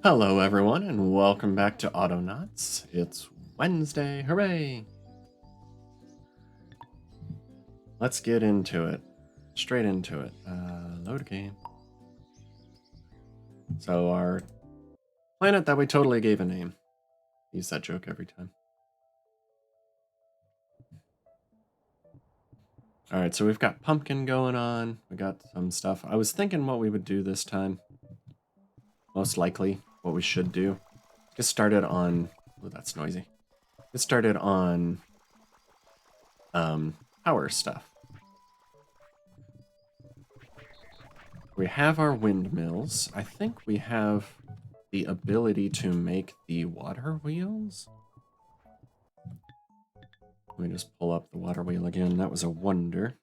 Hello, everyone, and welcome back to Autonauts. It's Wednesday, hooray! Let's get into it. Straight into it. Load a game. So our planet that we totally gave a name. Use that joke every time. Alright, so we've got pumpkin going on. We got some stuff. I was thinking what we would do this time. Most likely, what we should do. Get started on... Oh, that's noisy. Get started on... power stuff. We have our windmills. I think we have the ability to make the water wheels. Let me just pull up the water wheel again. That was a wonder.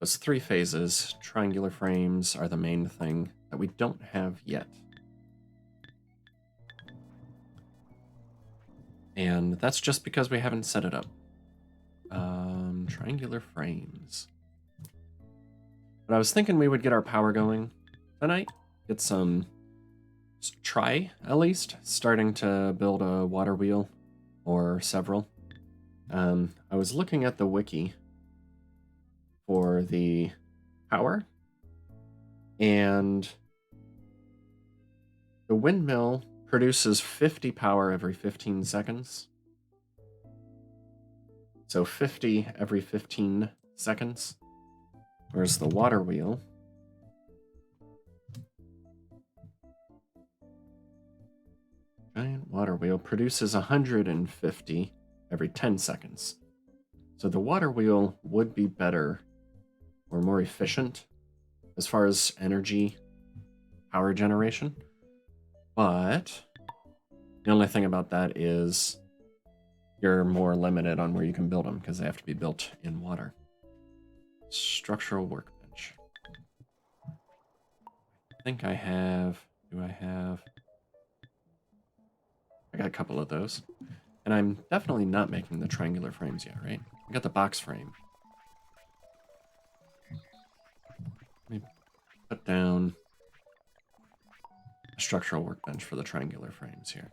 Those three phases, triangular frames, are the main thing that we don't have yet. And that's just because we haven't set it up. Triangular frames. But I was thinking we would get our power going tonight. Get some... Try, at least, starting to build a water wheel. Or several. I was looking at the wiki for the power. And the windmill produces 50 power every 15 seconds. So 50 every 15 seconds. Whereas the water wheel giant water wheel produces 150 every 10 seconds. So the water wheel would be better or more efficient as far as energy power generation. But the only thing about that is you're more limited on where you can build them because they have to be built in water. Structural workbench. I think I have... Do I have... I got a couple of those. And I'm definitely not making the triangular frames yet, right? I got the box frame. Let me put down a structural workbench for the triangular frames here.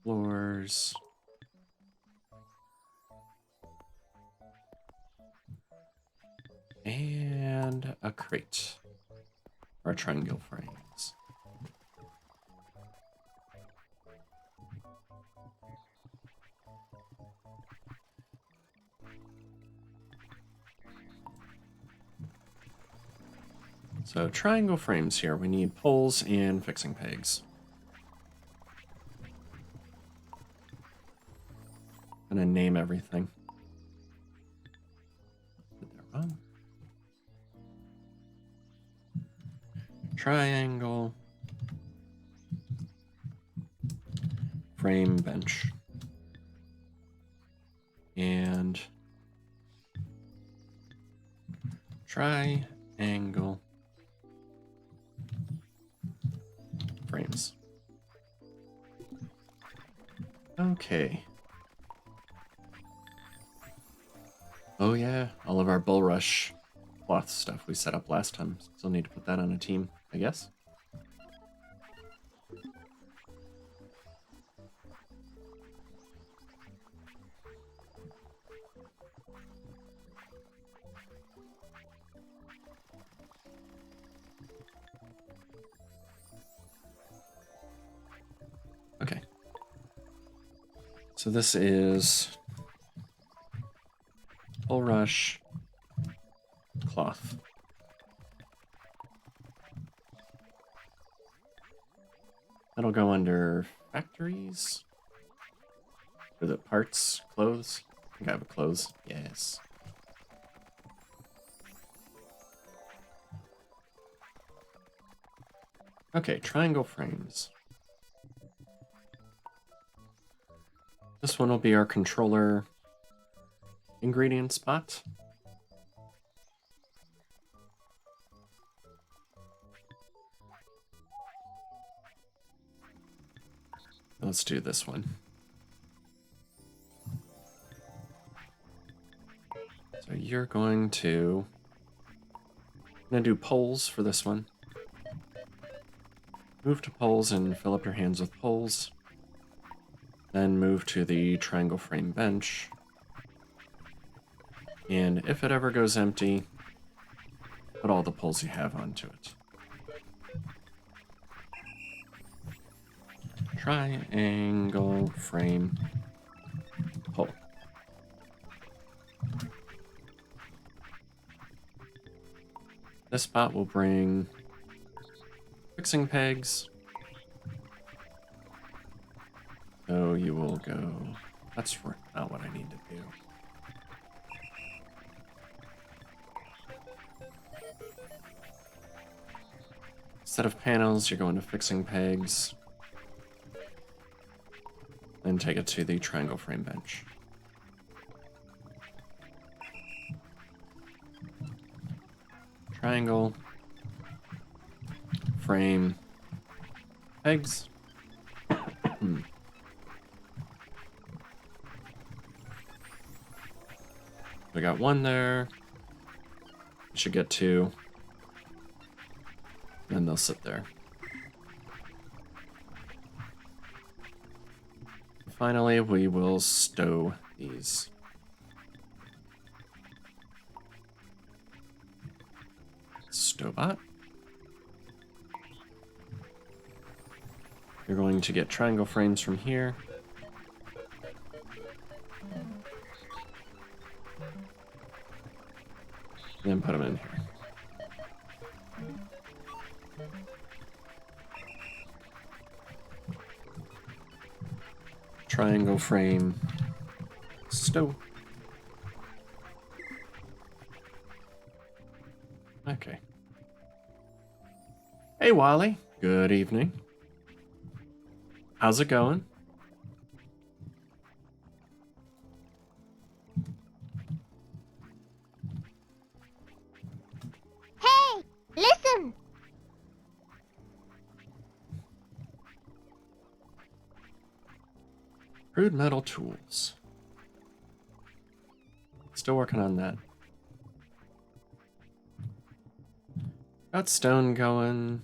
Floors. And a crate for our triangle frames. So triangle frames here, we need poles and fixing pegs. I'm gonna name everything. Did that wrong? Triangle frame bench. And triangle frames. Okay. Oh yeah, all of our bulrush cloth stuff we set up last time. Still need to put that on a team, I guess. Okay. So this is bulrush cloth. That'll go under factories. Or the parts, clothes. I think I have a clothes. Yes. Okay, triangle frames. This one will be our controller ingredient spot. Let's do this one. So you're going to... I'm going to do poles for this one. Move to poles and fill up your hands with poles. Then move to the triangle frame bench. And if it ever goes empty, put all the poles you have onto it. Triangle frame pole. This spot will bring fixing pegs. So you will go... That's not what I need to do. Instead of panels, you're going to fixing pegs. Then take it to the triangle frame bench. Triangle frame pegs. We got one there. Should get two. And they'll sit there. Finally, we will stow these. Stowbot. You're going to get triangle frames from here. And then put them in here. Triangle frame stow. Okay. Hey, Wally. Good evening. How's it going? Hey, listen! Crude metal tools. Still working on that. Got stone going.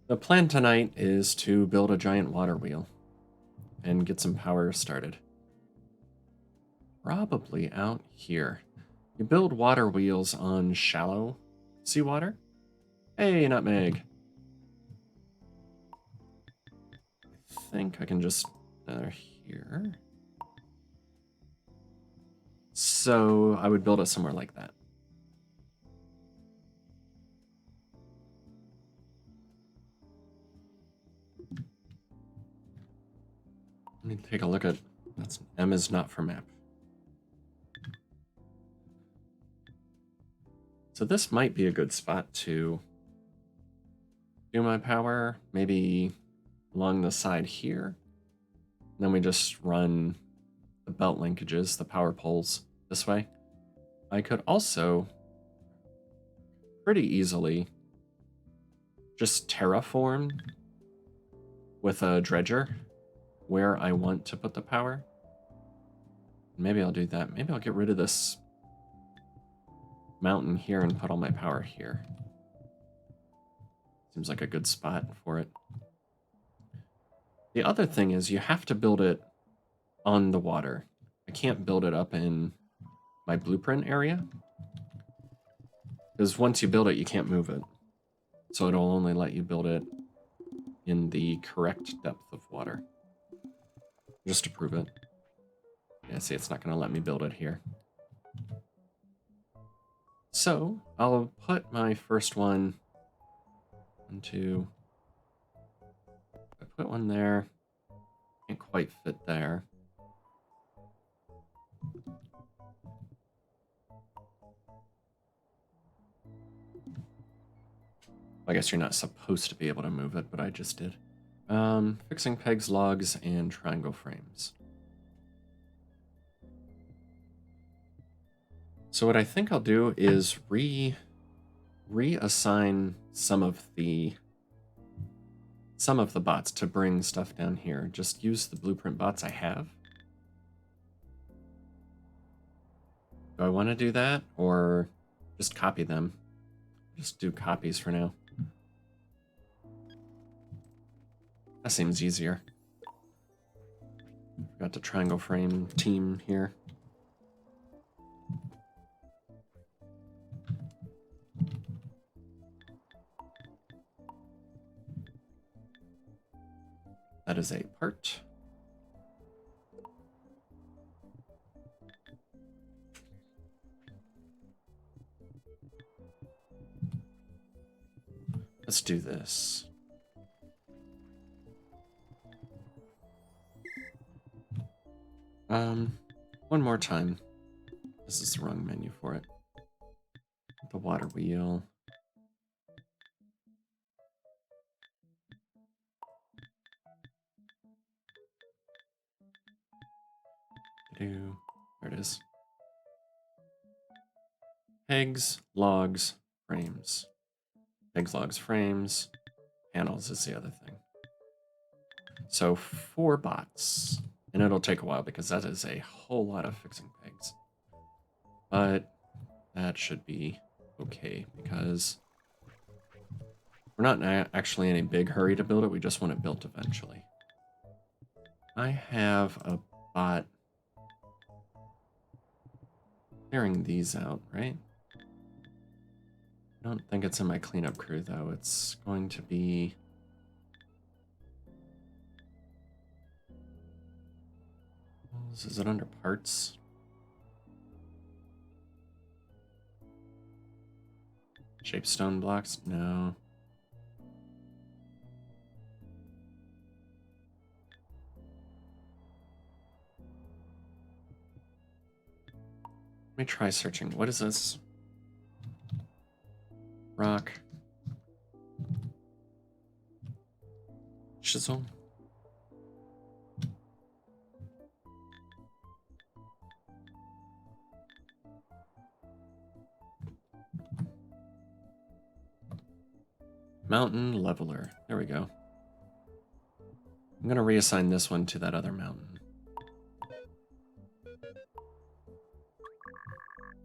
The plan tonight is to build a giant water wheel and get some power started. Probably out here. You build water wheels on shallow seawater. Hey, Nutmeg. I think I can just... here. So I would build it somewhere like that. Let me take a look at... That's M is not for map. So this might be a good spot to do my power, maybe along the side here. And then we just run the belt linkages, the power poles this way. I could also pretty easily just terraform with a dredger where I want to put the power. Maybe I'll do that. Maybe I'll get rid of this mountain here and put all my power here. Seems like a good spot for it. The other thing is you have to build it on the water. I can't build it up in my blueprint area. Because once you build it, you can't move it. So it'll only let you build it in the correct depth of water. Just to prove it. Yeah, see, it's not going to let me build it here. So, I'll put my first one into... I put one there. Can't quite fit there. I guess you're not supposed to be able to move it, but I just did. Fixing pegs, logs, and triangle frames. So what I think I'll do is reassign some of the bots to bring stuff down here. Just use the blueprint bots I have. Do I want to do that or just copy them? Just do copies for now. That seems easier. Got the triangle frame team here. That is a part. Let's do this. One more time. This is the wrong menu for it. The water wheel. There it is. Pegs, logs, frames. Pegs, logs, frames. Panels is the other thing. So 4 bots. And it'll take a while because that is a whole lot of fixing pegs. But that should be okay because we're not actually in a big hurry to build it. We just want it built eventually. I have a bot clearing these out, right? I don't think it's in my cleanup crew though. It's going to be... Is it under parts? Shape stone blocks? No. Let me try searching. What is this? Rock. Chisel. Mountain leveler. There we go. I'm going to reassign this one to that other mountain.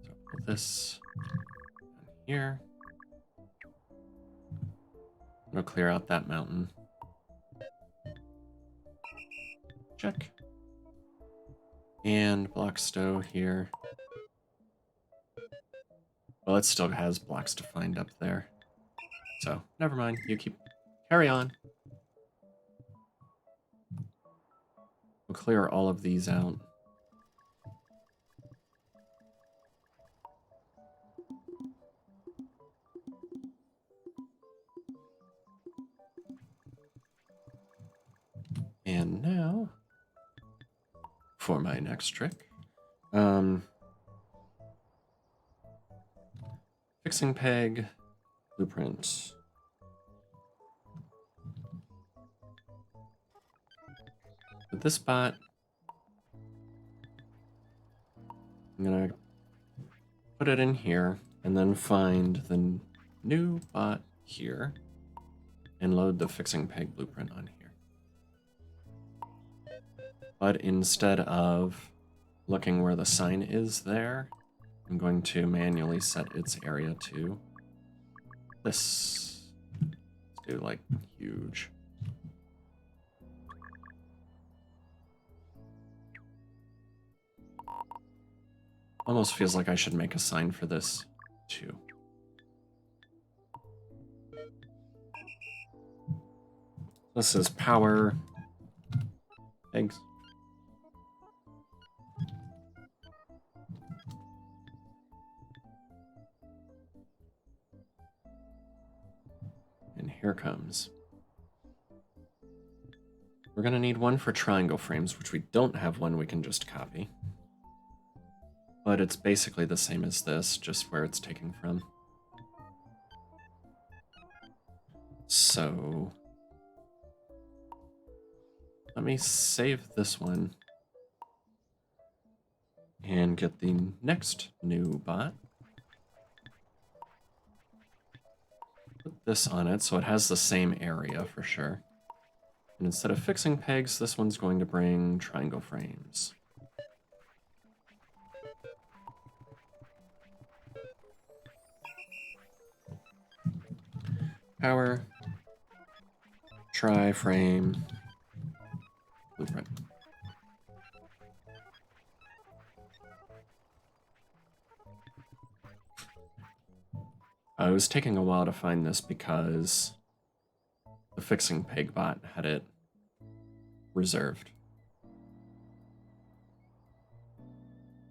So put this down here. I'll clear out that mountain. Check. And block stow here. Well, it still has blocks to find up there. So, never mind. You carry on. We'll clear all of these out. And now, for my next trick. Fixing peg, blueprint. With this bot, I'm gonna put it in here and then find the new bot here and load the fixing peg blueprint on here. But instead of looking where the sign is there, I'm going to manually set its area to this. Let's do like huge. Almost feels like I should make a sign for this too. This is power eggs. And here comes. We're gonna need one for triangle frames, which we don't have one we can just copy. But it's basically the same as this, just where it's taken from. So let me save this one and get the next new bot. Put this on it so it has the same area for sure. And instead of fixing pegs, this one's going to bring triangle frames. Power. Tri-frame. Blueprint. It was taking a while to find this because the fixing pig bot had it reserved.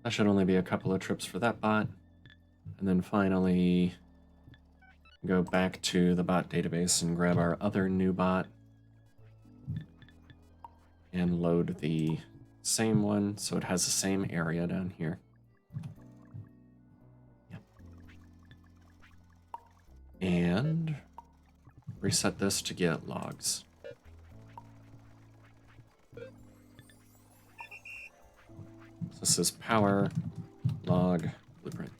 That should only be a couple of trips for that bot. And then finally go back to the bot database and grab our other new bot and load the same one so it has the same area down here. Yep. And reset this to get logs. So this is power, log, blueprint.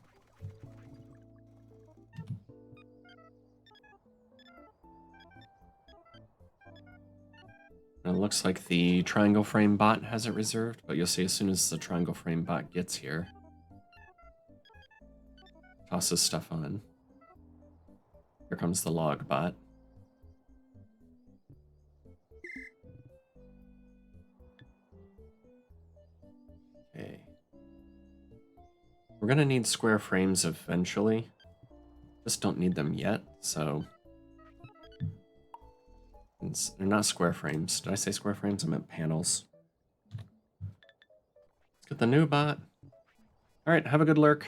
And it looks like the triangle frame bot has it reserved, but you'll see as soon as the triangle frame bot gets here, tosses stuff on. Here comes the log bot. Okay. We're gonna need square frames eventually. Just don't need them yet, so... They're not square frames. Did I say square frames? I meant panels. Let's get the new bot. Alright, have a good lurk.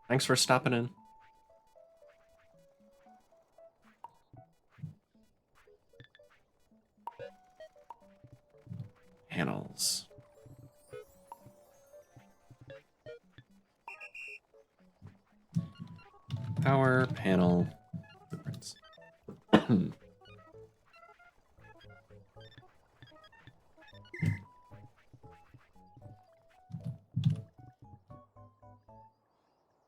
Thanks for stopping in. Panels. Power panel blueprints.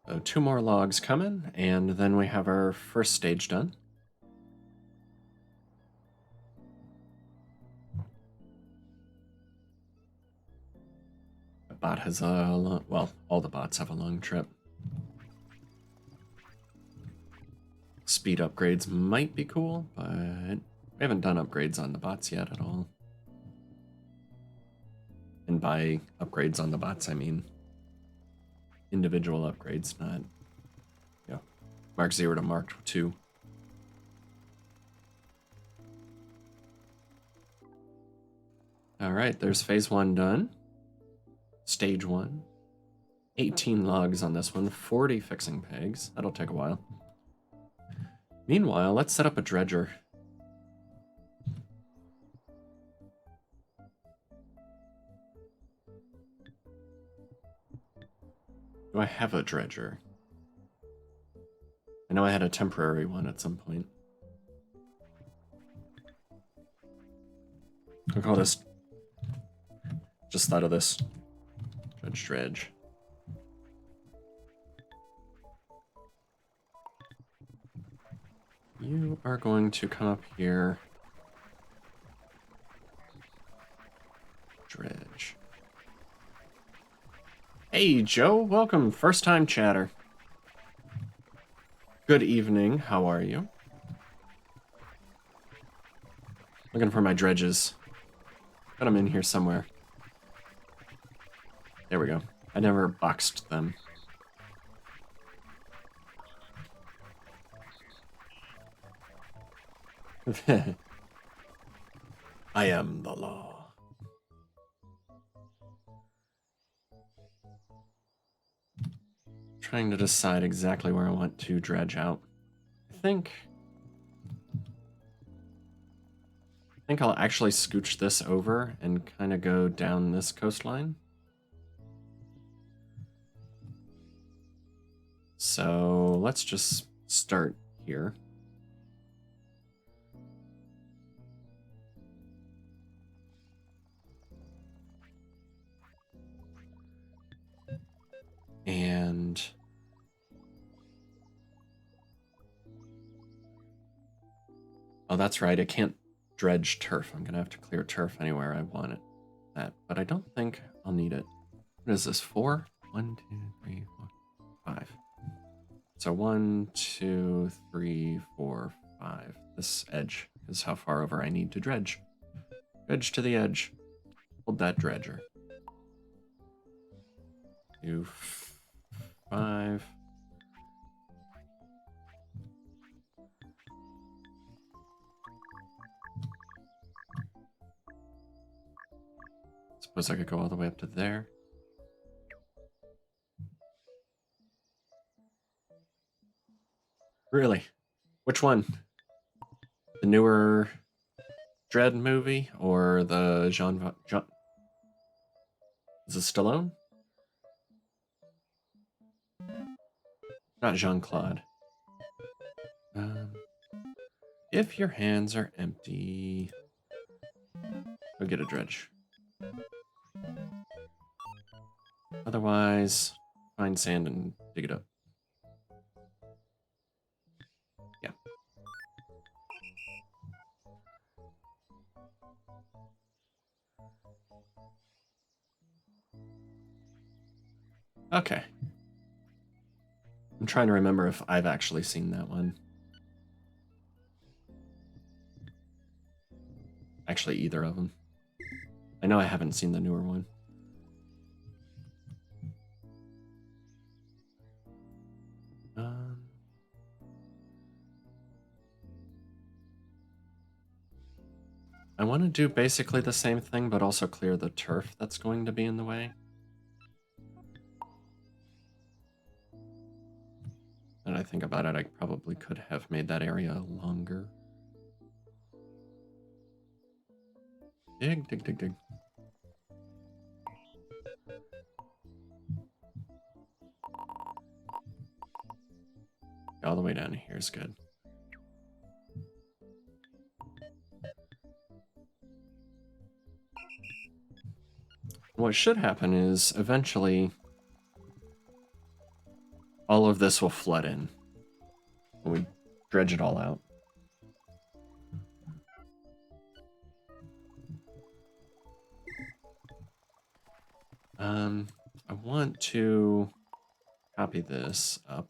So 2 more logs coming, and then we have our first stage done. The bot has a long, well, all the bots have a long trip. Speed upgrades might be cool, but we haven't done upgrades on the bots yet at all. And by upgrades on the bots, I mean individual upgrades, not, you know, Mark 0 to Mark 2. All right, there's phase 1 done. Stage 1. 18 logs on this one, 40 fixing pegs. That'll take a while. Meanwhile, let's set up a dredger. Do I have a dredger? I know I had a temporary one at some point. I'll call this... Just thought of this. Dredge. You are going to come up here. Dredge. Hey, Joe. Welcome. First time chatter. Good evening. How are you? Looking for my dredges. Got them in here somewhere. There we go. I never boxed them. I am the law. Trying to decide exactly where I want to dredge out. I think I'll actually scooch this over and kind of go down this coastline. So let's just start here. And oh, that's right. I can't dredge turf. I'm gonna have to clear turf anywhere I want it. But I don't think I'll need it. What is this? 4? 1, 2, 3, 4, 5. So 1, 2, 3, 4, 5. This edge is how far over I need to dredge. Dredge to the edge. Hold that dredger. 2, 5. Suppose I could go all the way up to there. Really? Which one? The newer Dread movie or the Jean is it Stallone? Not Jean-Claude. If your hands are empty, go get a dredge. Otherwise, find sand and dig it up. Yeah. Okay. I'm trying to remember if I've actually seen that one. Actually, either of them. I know I haven't seen the newer one. I want to do basically the same thing, but also clear the turf that's going to be in the way. And I think about it, I probably could have made that area longer. Dig, dig, dig, dig. All the way down here is good. What should happen is eventually all of this will flood in when we dredge it all out. I want to copy this up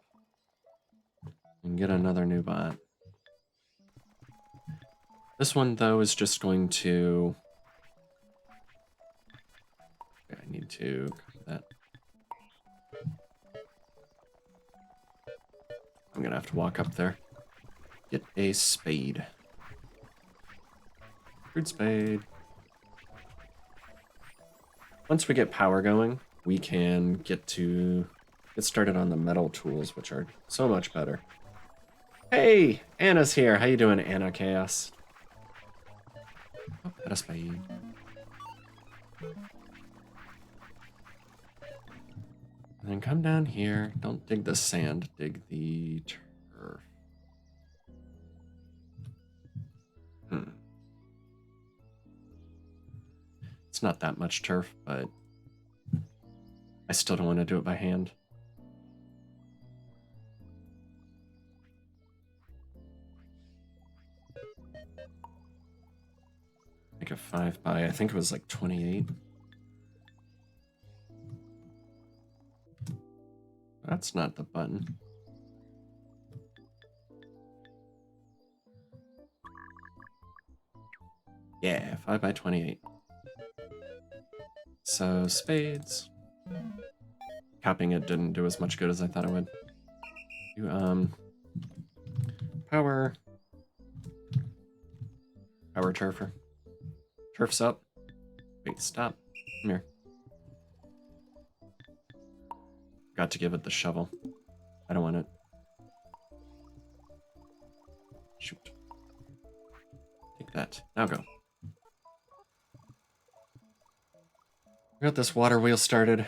and get another new bot. This one, though, is just going to... Okay, I need to copy that. I'm gonna have to walk up there. Get a spade. Fruit spade. Once we get power going, we can get started on the metal tools, which are so much better. Hey, Anna's here. How you doing, Anna Chaos? Oh, got a spade. And then come down here. Don't dig the sand, dig the turf. It's not that much turf, but I still don't want to do it by hand. Like a 5 by, I think it was like 28. That's not the button. Yeah, 5 by 28. So, spades. Copying it didn't do as much good as I thought it would. Power. Power turfer. Turf's up. Wait, stop. Come here. Got to give it the shovel. I don't want it. Shoot. Take that. Now go. We got this water wheel started.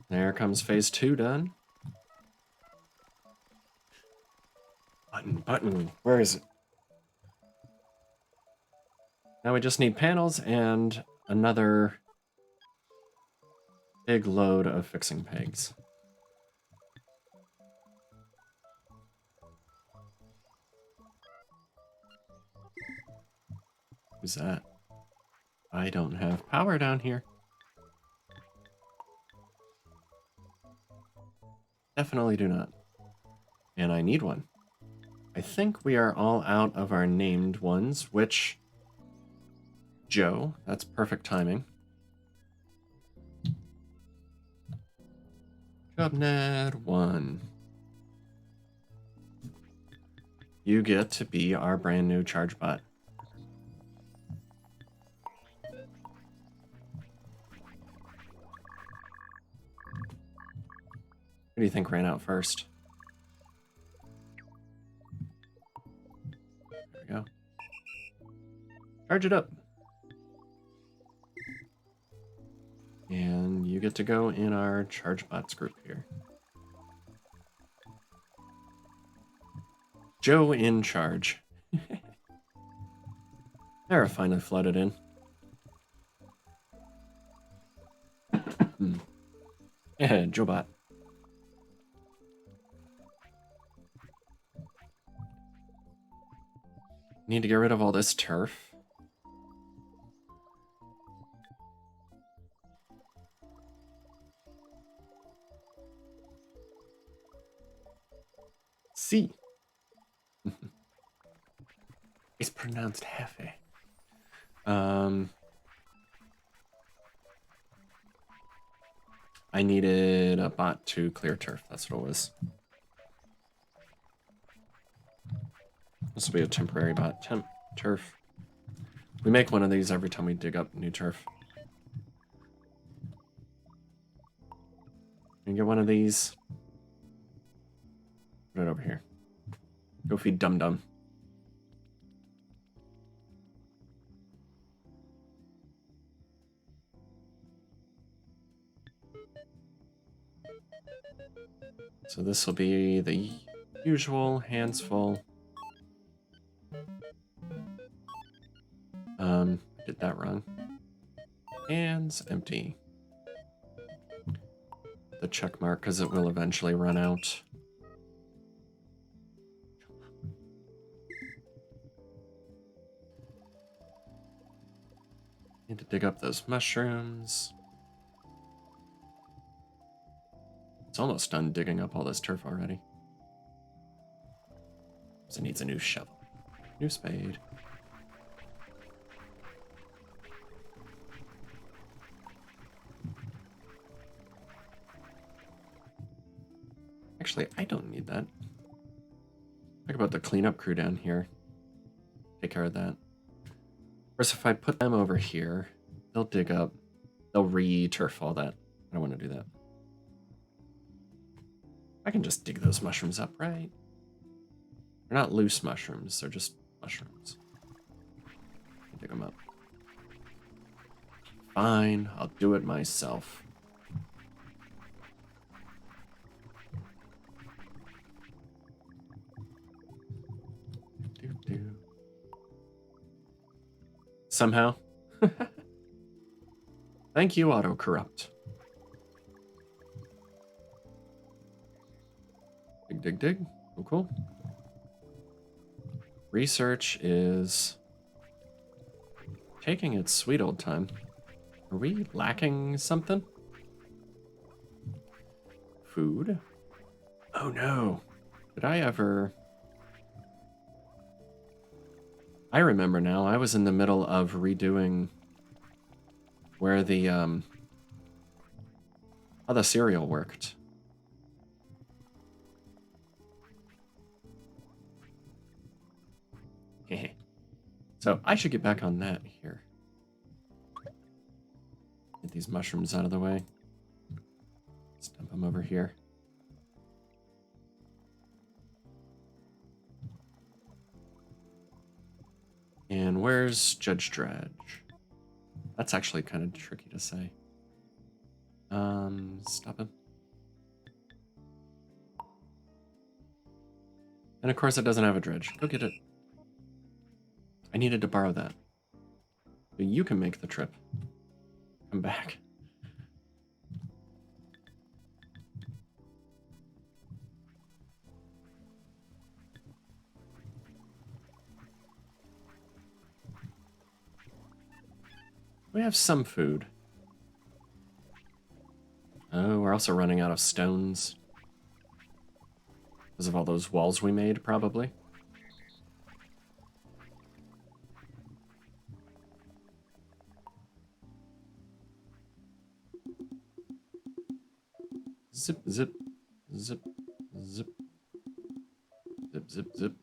There comes phase 2 done. Button. Where is it? Now we just need panels and another big load of fixing pegs. Who's that? I don't have power down here. definitely do not. And I need one. I think we are all out of our named ones, which... Joe, that's perfect timing. Jobned 1. You get to be our brand new charge bot. Who do you think ran out first? There we go. Charge it up. And you get to go in our charge bots group here. Joe in charge. There, finally flooded in. Yeah, Joe bot. Need to get rid of all this turf. C. It's pronounced hefe. I needed a bot to clear turf. That's what it was. This will be a temporary bot. Temp turf. We make one of these every time we dig up new turf. You get one of these. Put it over here. Go feed Dum Dum. So this will be the usual hands full. Did that wrong. Hands empty. The check mark because it will eventually run out. Need to dig up those mushrooms. It's almost done digging up all this turf already. So it needs a new shovel. New spade. Actually, I don't need that. Talk about the cleanup crew down here. Take care of that. Of course, if I put them over here, they'll dig up. They'll re-turf all that. I don't want to do that. I can just dig those mushrooms up, right? They're not loose mushrooms. They're just mushrooms. Dig them up. Fine, I'll do it myself. Somehow. Thank you, autocorrupt. Dig, dig, dig. Oh, cool. Research is taking its sweet old time. Are we lacking something? Food? Oh no. Did I ever... I remember now, I was in the middle of redoing where the, how the cereal worked. So I should get back on that here. Get these mushrooms out of the way. Let's dump them over here. And where's Judge Dredge? That's actually kind of tricky to say. Stop him. And of course it doesn't have a dredge. Go get it. I needed to borrow that. So you can make the trip. Come back. We have some food. Oh, we're also running out of stones. Because of all those walls we made, probably. Zip, zip, zip, zip, zip, zip, zip.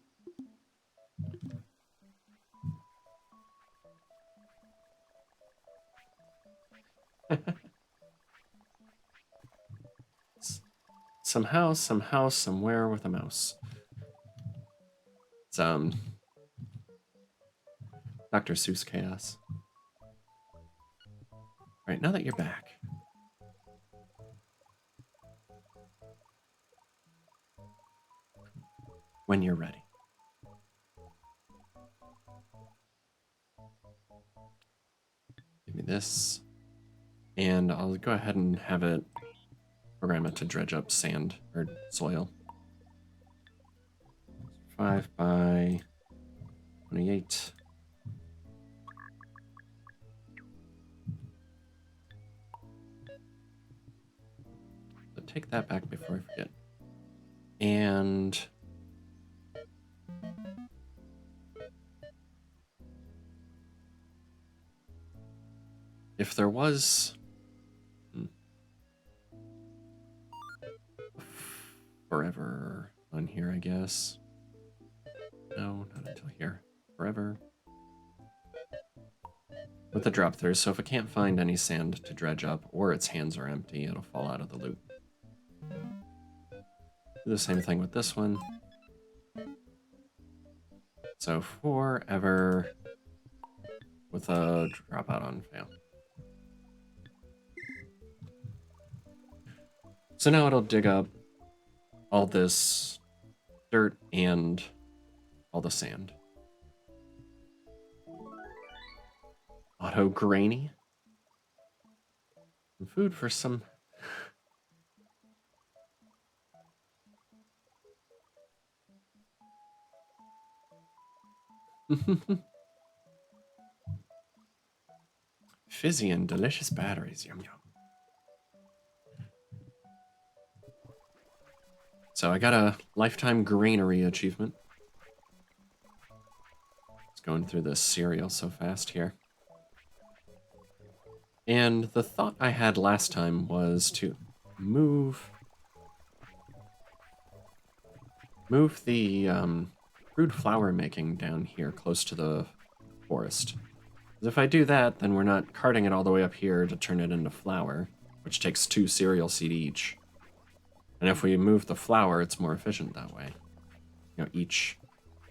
Somehow, somewhere with a mouse. It's Dr. Seuss chaos. Right, now that you're back. When you're ready. Give me this. And I'll go ahead and have it program it to dredge up sand or soil. 5 by 28. So take that back before I forget. And if there was forever on here, I guess. No, not until here. Forever. With the drop through, so if it can't find any sand to dredge up, or its hands are empty, it'll fall out of the loop. Do the same thing with this one. So forever with a dropout on fail. So now it'll dig up all this dirt and all the sand. Auto grainy. And food for some... Fizzy and delicious batteries. Yum yum. So I got a lifetime greenery achievement. It's going through this cereal so fast here. And the thought I had last time was to move the crude flour making down here close to the forest. Because if I do that, then we're not carting it all the way up here to turn it into flour, which takes 2 cereal seed each. And if we move the flour, it's more efficient that way. You know, each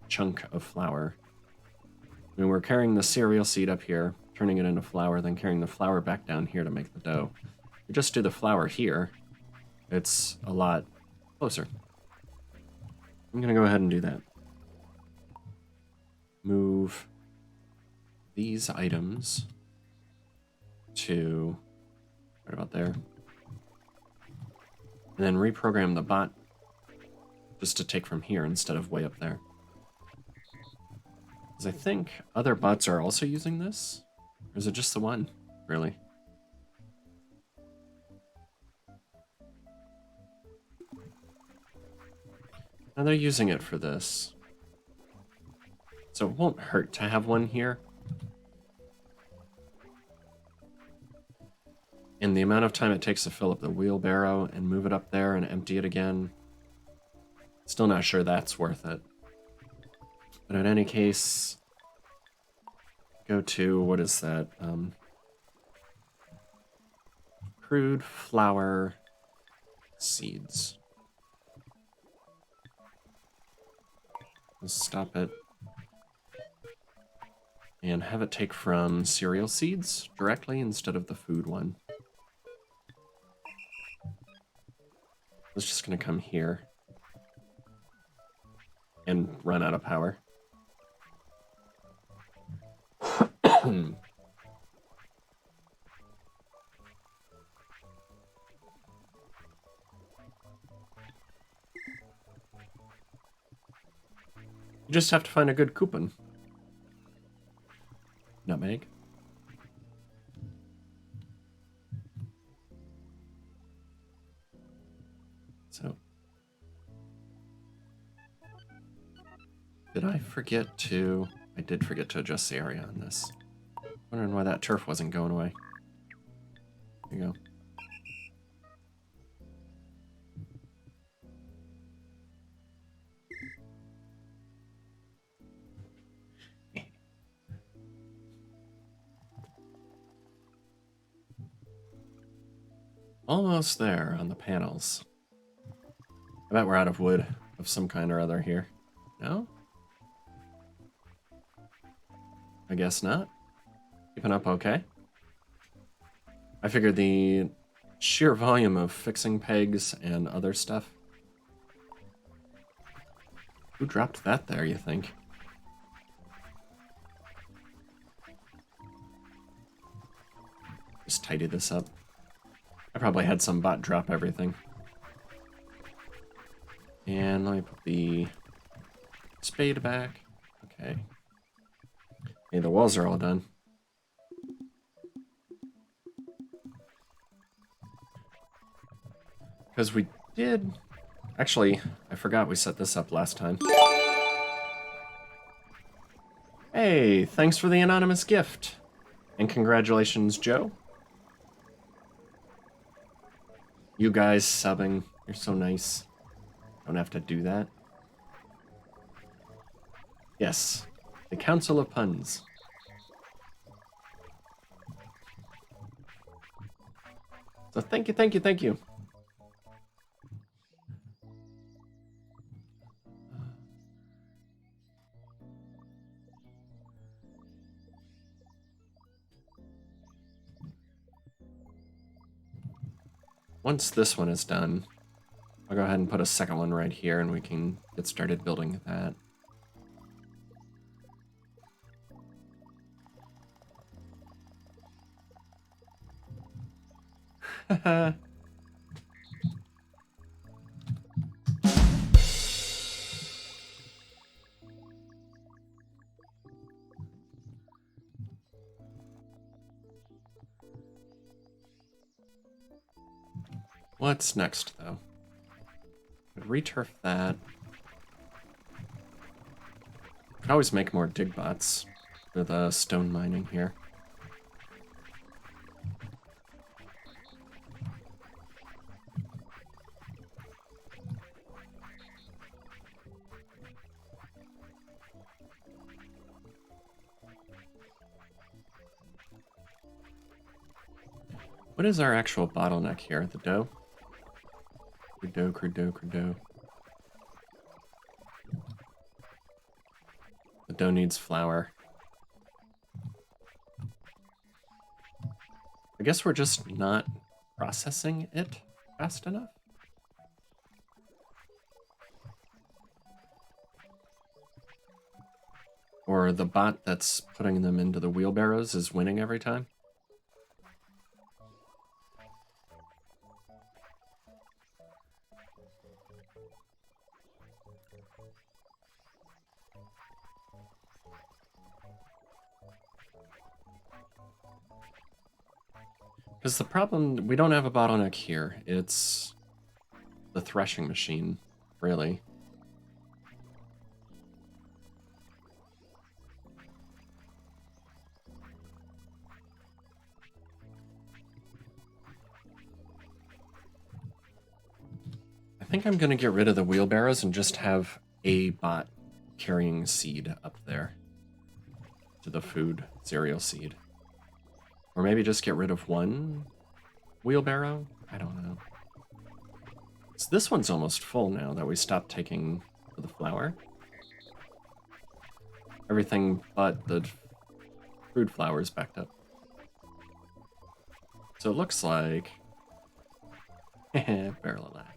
chunk of flour. I mean, we're carrying the cereal seed up here, turning it into flour, then carrying the flour back down here to make the dough. If we just do the flour here, it's a lot closer. I'm gonna go ahead and do that. Move these items to right about there. And then reprogram the bot just to take from here instead of way up there. Because I think other bots are also using this. Or is it just the one, really? Now they're using it for this. So it won't hurt to have one here. And the amount of time it takes to fill up the wheelbarrow and move it up there and empty it again, still not sure that's worth it. But in any case, go to, what is that? Crude flour seeds. Let's stop it. And have it take from cereal seeds directly instead of the food one. It's just going to come here and run out of power. You just have to find a good coupon. Nutmeg. So Did I forget to... I did forget to adjust the area on this. Wondering why that turf wasn't going away. There you go. Almost there on the panels. I bet we're out of wood of some kind or other here. No? I guess not. Keeping up okay. I figured the sheer volume of fixing pegs and other stuff. Who dropped that there, you think? Just tidy this up. I probably had some bot drop everything. And let me put the spade back. Okay. Okay, the walls are all done. Because we did... Actually, I forgot we set this up last time. Hey, thanks for the anonymous gift. And congratulations, Joe. You guys subbing. You're so nice. Don't have to do that. Yes, the Council of Puns. So thank you, thank you, thank you. Once this one is done, I'll go ahead and put a second one right here and we can get started building that. What's next, though? Could returf that. Could always make more dig bots for the stone mining here. What is our actual bottleneck here? The dough? Crudo. The dough needs flour. I guess we're just not processing it fast enough. Or the bot that's putting them into the wheelbarrows is winning every time. Because the problem, we don't have a bottleneck here. It's the threshing machine, really. I think I'm going to get rid of the wheelbarrows and just have a bot carrying seed up there to the food cereal seed. Or maybe just get rid of one wheelbarrow? I don't know. So this one's almost full now that we stopped taking for the flour. Everything but the food flour is backed up. So it looks like... barrel of laughs.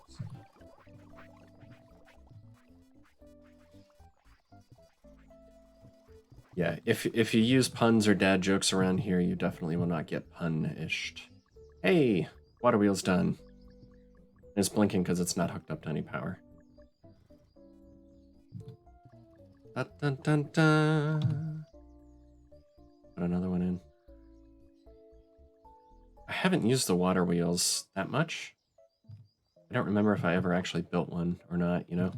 Yeah, if you use puns or dad jokes around here, you definitely will not get pun-ished. Hey, water wheel's done. It's blinking because it's not hooked up to any power. Dun, dun, dun, dun. Put another one in. I haven't used the water wheels that much. I don't remember if I ever actually built one or not, you know?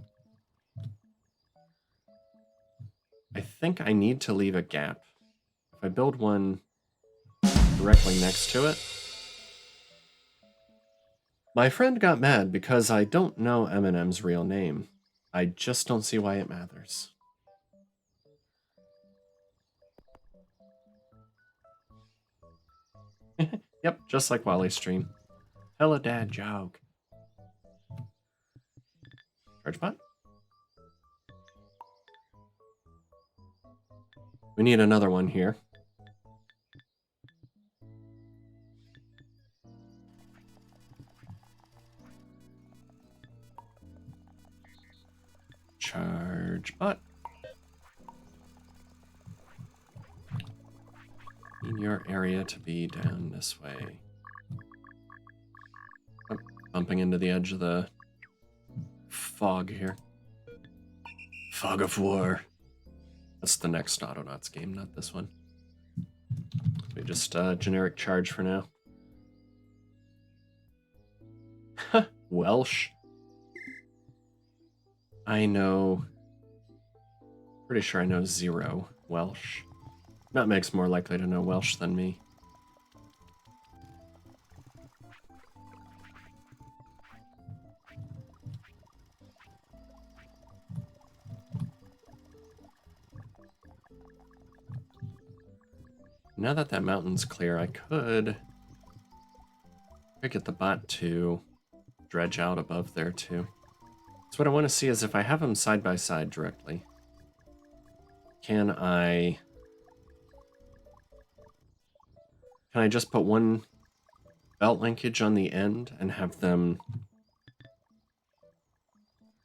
I think I need to leave a gap. If I build one directly next to it. My friend got mad because I don't know Eminem's real name. I just don't see why it matters. Yep, just like Wally's stream. Hella dad joke. Charge bot? We need another one here. Charge bot. Need your area to be down this way. Oh, bumping into the edge of the fog here. Fog of War. That's the next Autonauts game, not this one. We just generic charge for now. Welsh. I know. Pretty sure I know 0 Welsh. Nutmeg's more likely to know Welsh than me. Now that that mountain's clear, I could get the bot to dredge out above there too. So what I want to see is if I have them side by side directly, can I just put one belt linkage on the end and have them,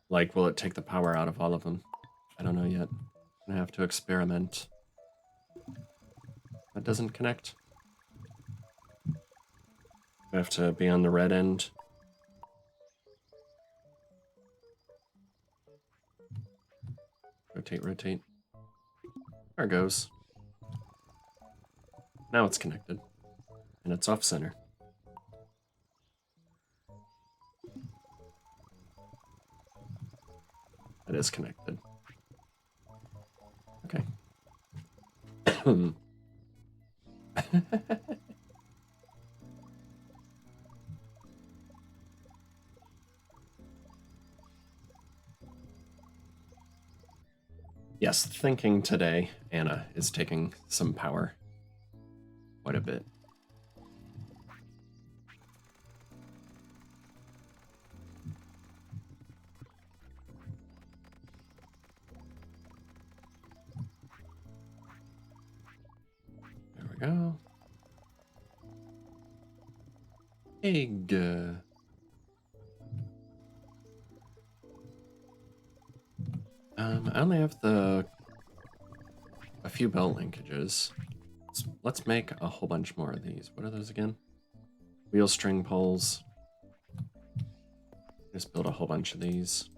like, will it take the power out of all of them? I don't know yet. I'm gonna have to experiment. That doesn't connect. I have to be on the red end. Rotate, rotate. There it goes. Now it's connected. And it's off center. It is connected. Okay. Yes, thinking today, Anna is taking some power. Quite a bit. There we go. Egg. I only have a few belt linkages. Let's make a whole bunch more of these. What are those again? Wheel string poles. Just build a whole bunch of these.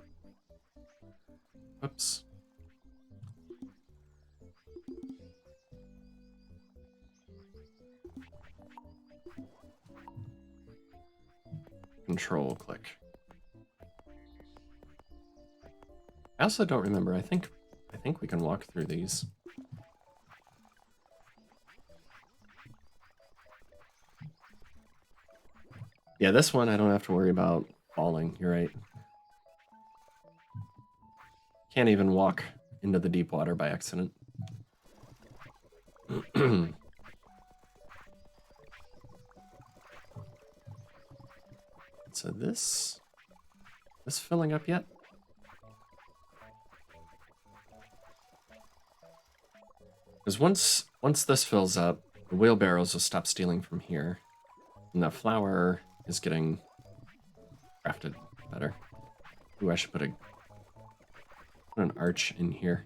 Whoops. Control click. I also don't remember. I think we can walk through these. Yeah, this one I don't have to worry about falling. You're right. Can't even walk into the deep water by accident. So this filling up yet? Because once this fills up, the wheelbarrows will stop stealing from here, and the flour is getting crafted better. Ooh, I should put an arch in here.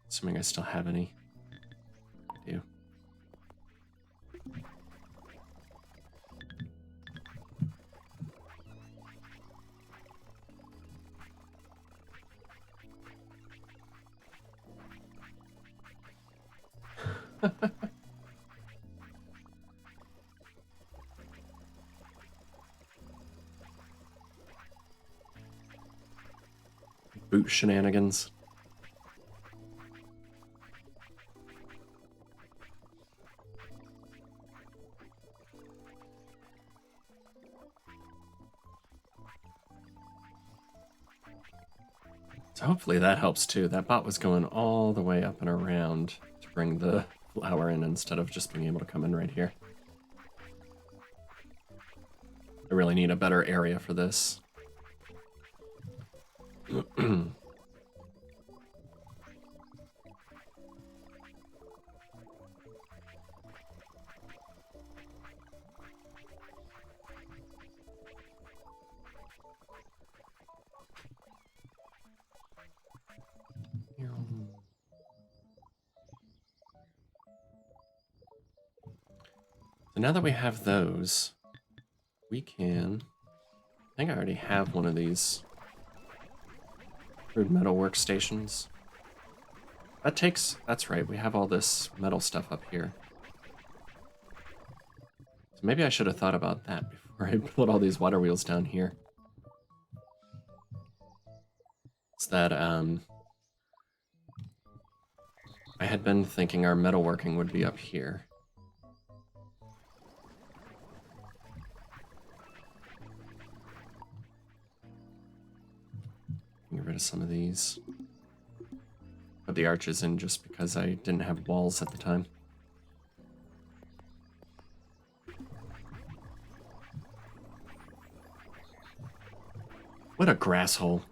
Assuming I still have any. I do. loot shenanigans. So hopefully that helps too. That bot was going all the way up and around to bring the flower in instead of just being able to come in right here. I really need a better area for this. So now that we have those, we can... I think I already have one of these crude metal workstations. That takes... That's right, we have all this metal stuff up here. So maybe I should have thought about that before I put all these water wheels down here. It's that, I had been thinking our metalworking would be up here. Get rid of some of these. Put the arches in just because I didn't have walls at the time. What a grass hole.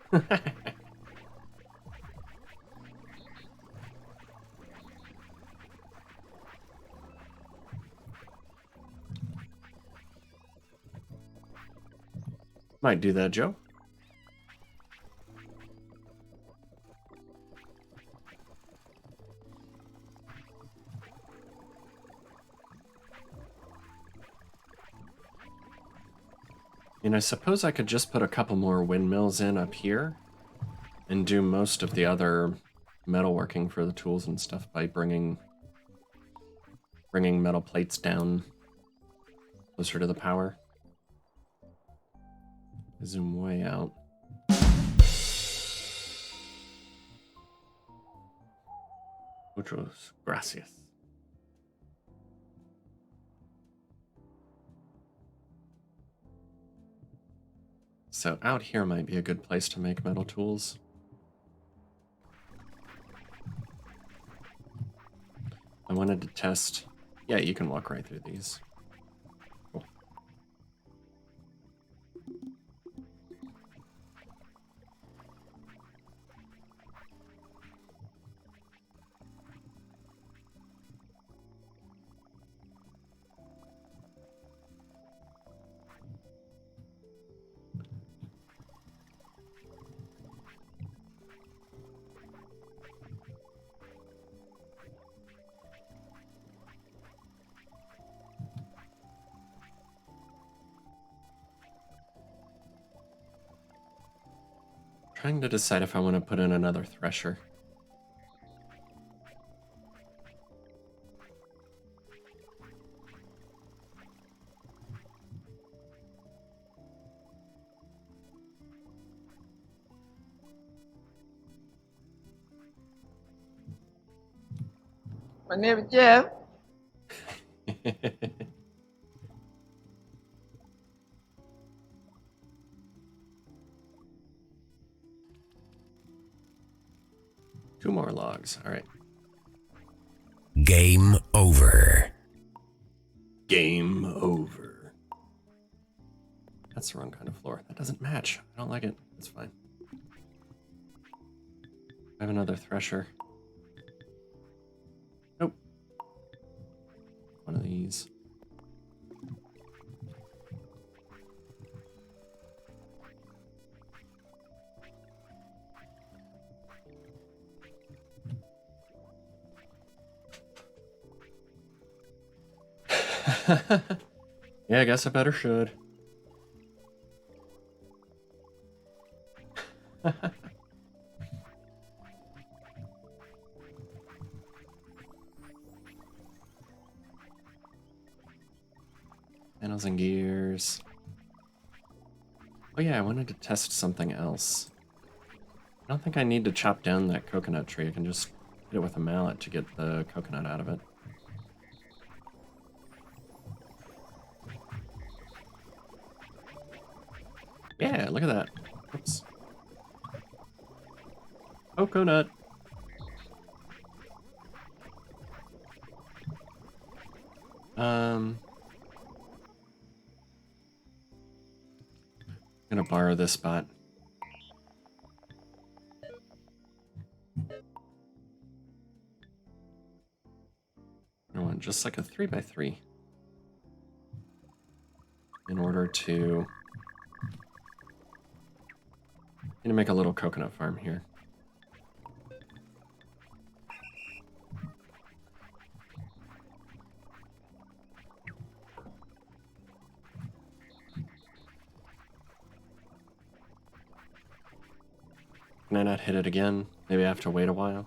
Might do that, Joe. And I suppose I could just put a couple more windmills in up here and do most of the other metalworking for the tools and stuff by bringing metal plates down closer to the power. Zoom way out. Muchas gracias. So out here might be a good place to make metal tools. I wanted to test... Yeah, you can walk right through these. Cool. Trying to decide if I want to put in another thresher. My name is Jeff. 2 more logs. All right. Game over. Game over. That's the wrong kind of floor. That doesn't match. I don't like it. It's fine. I have another thresher. Nope. One of these. Yeah, I guess I better should. Panels and gears. Oh yeah, I wanted to test something else. I don't think I need to chop down that coconut tree. I can just hit it with a mallet to get the coconut out of it. Yeah, look at that. Oops. Coconut. I'm gonna borrow this spot. I want just like a 3x3 in order to make a little coconut farm here. Can I not hit it again? Maybe I have to wait a while.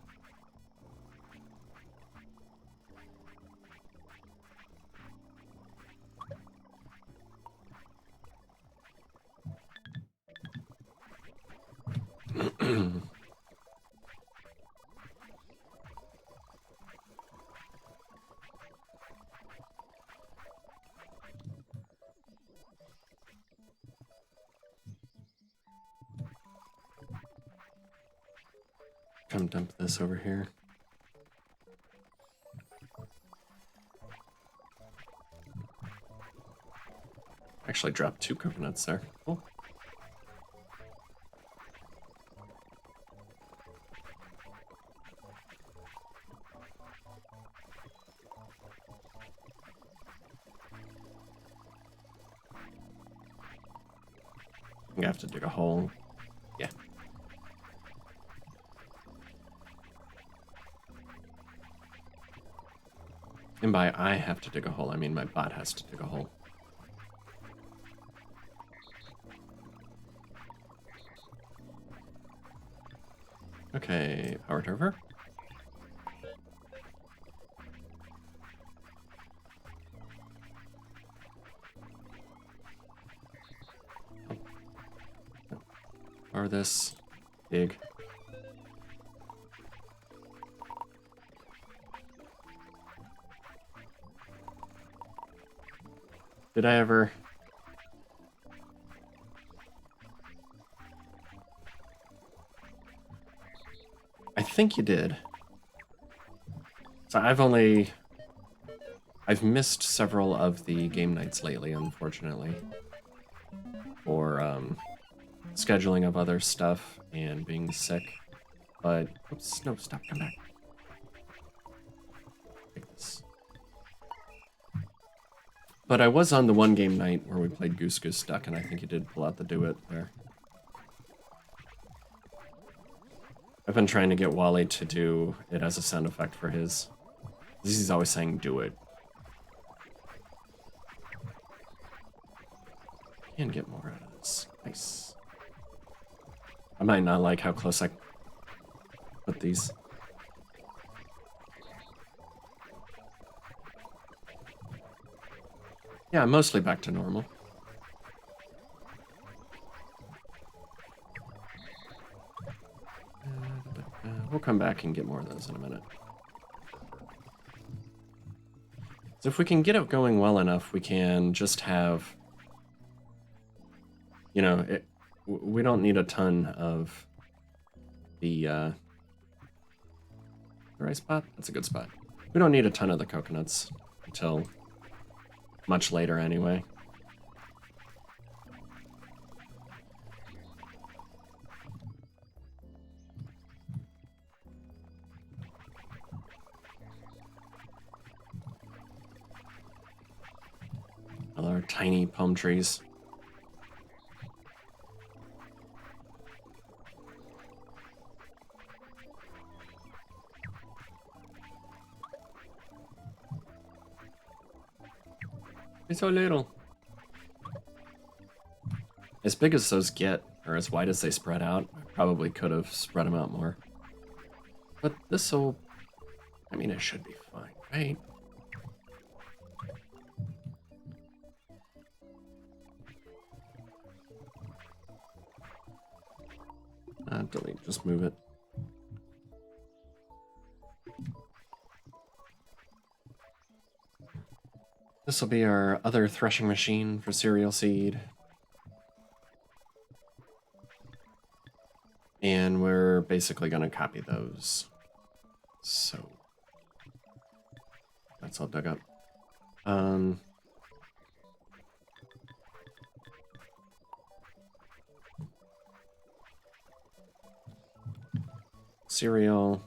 Come dump this over here. Actually dropped 2 coconuts there. Cool. I'm gonna have to dig a hole. Yeah. And by I have to dig a hole, I mean my bot has to dig a hole. Okay, powered over. Power this. Dig. Did I ever... I think you did. So I've missed several of the game nights lately, unfortunately. For, scheduling of other stuff and being sick. But, oops, no, stop, come back. Take this. But I was on the one game night where we played Goose Goose Duck, and I think you did pull out the do it there. I've been trying to get Wally to do it as a sound effect for his. He's always saying do it. Can get more out of this. Nice. I might not like how close I put these. Yeah, mostly back to normal. We'll come back and get more of those in a minute. So if we can get it going well enough, we can just have... You know, we don't need a ton of the right spot? That's a good spot. We don't need a ton of the coconuts until much later anyway. Other tiny palm trees. It's so little. As big as those get, or as wide as they spread out, I probably could have spread them out more. But this'll... I mean, it should be fine, right? Not delete, just move it. This will be our other threshing machine for cereal seed. And we're basically going to copy those. So that's all dug up. Cereal.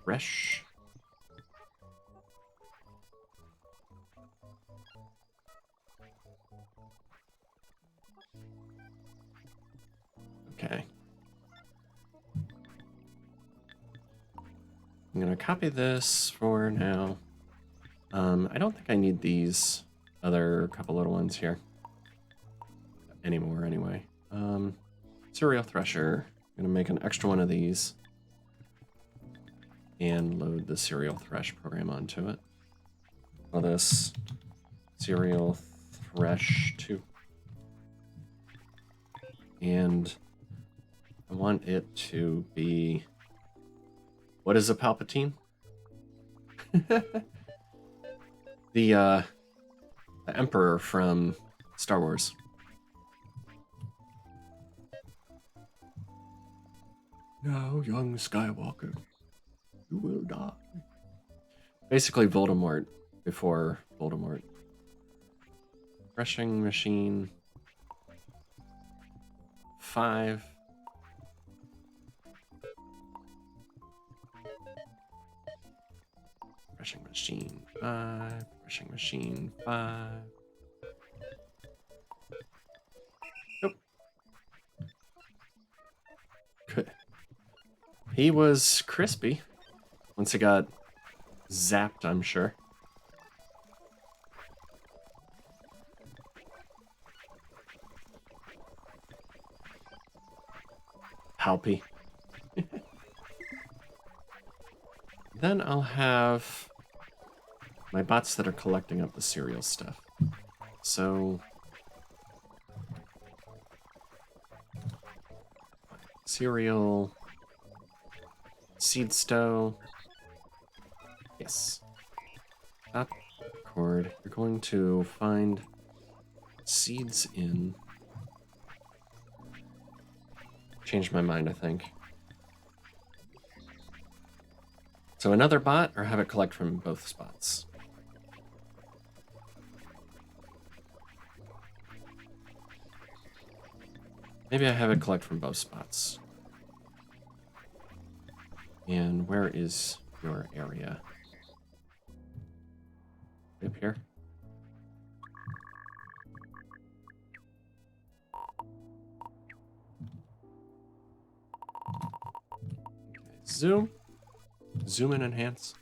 Fresh. Okay. I'm going to copy this for now. I don't think I need these other couple little ones here anymore anyway. Cereal thresher. I'm going to make an extra one of these and load the cereal thresh program onto it. Call this cereal thresh 2. And I want it to be... What is a Palpatine? The Emperor from Star Wars. Now, young Skywalker, you will die. Basically Voldemort before Voldemort. Threshing machine 5. Threshing machine 5. Threshing machine 5. Nope. Good. He was crispy once it got zapped, I'm sure. Palpy. Then I'll have my bots that are collecting up the cereal stuff. So cereal, seed stow. Yes. Stop record. You're going to find seeds in. Changed my mind, I think. So another bot, or have it collect from both spots? Maybe I have it collect from both spots. And where is your area? Up here? Okay. Zoom. Zoom and enhance.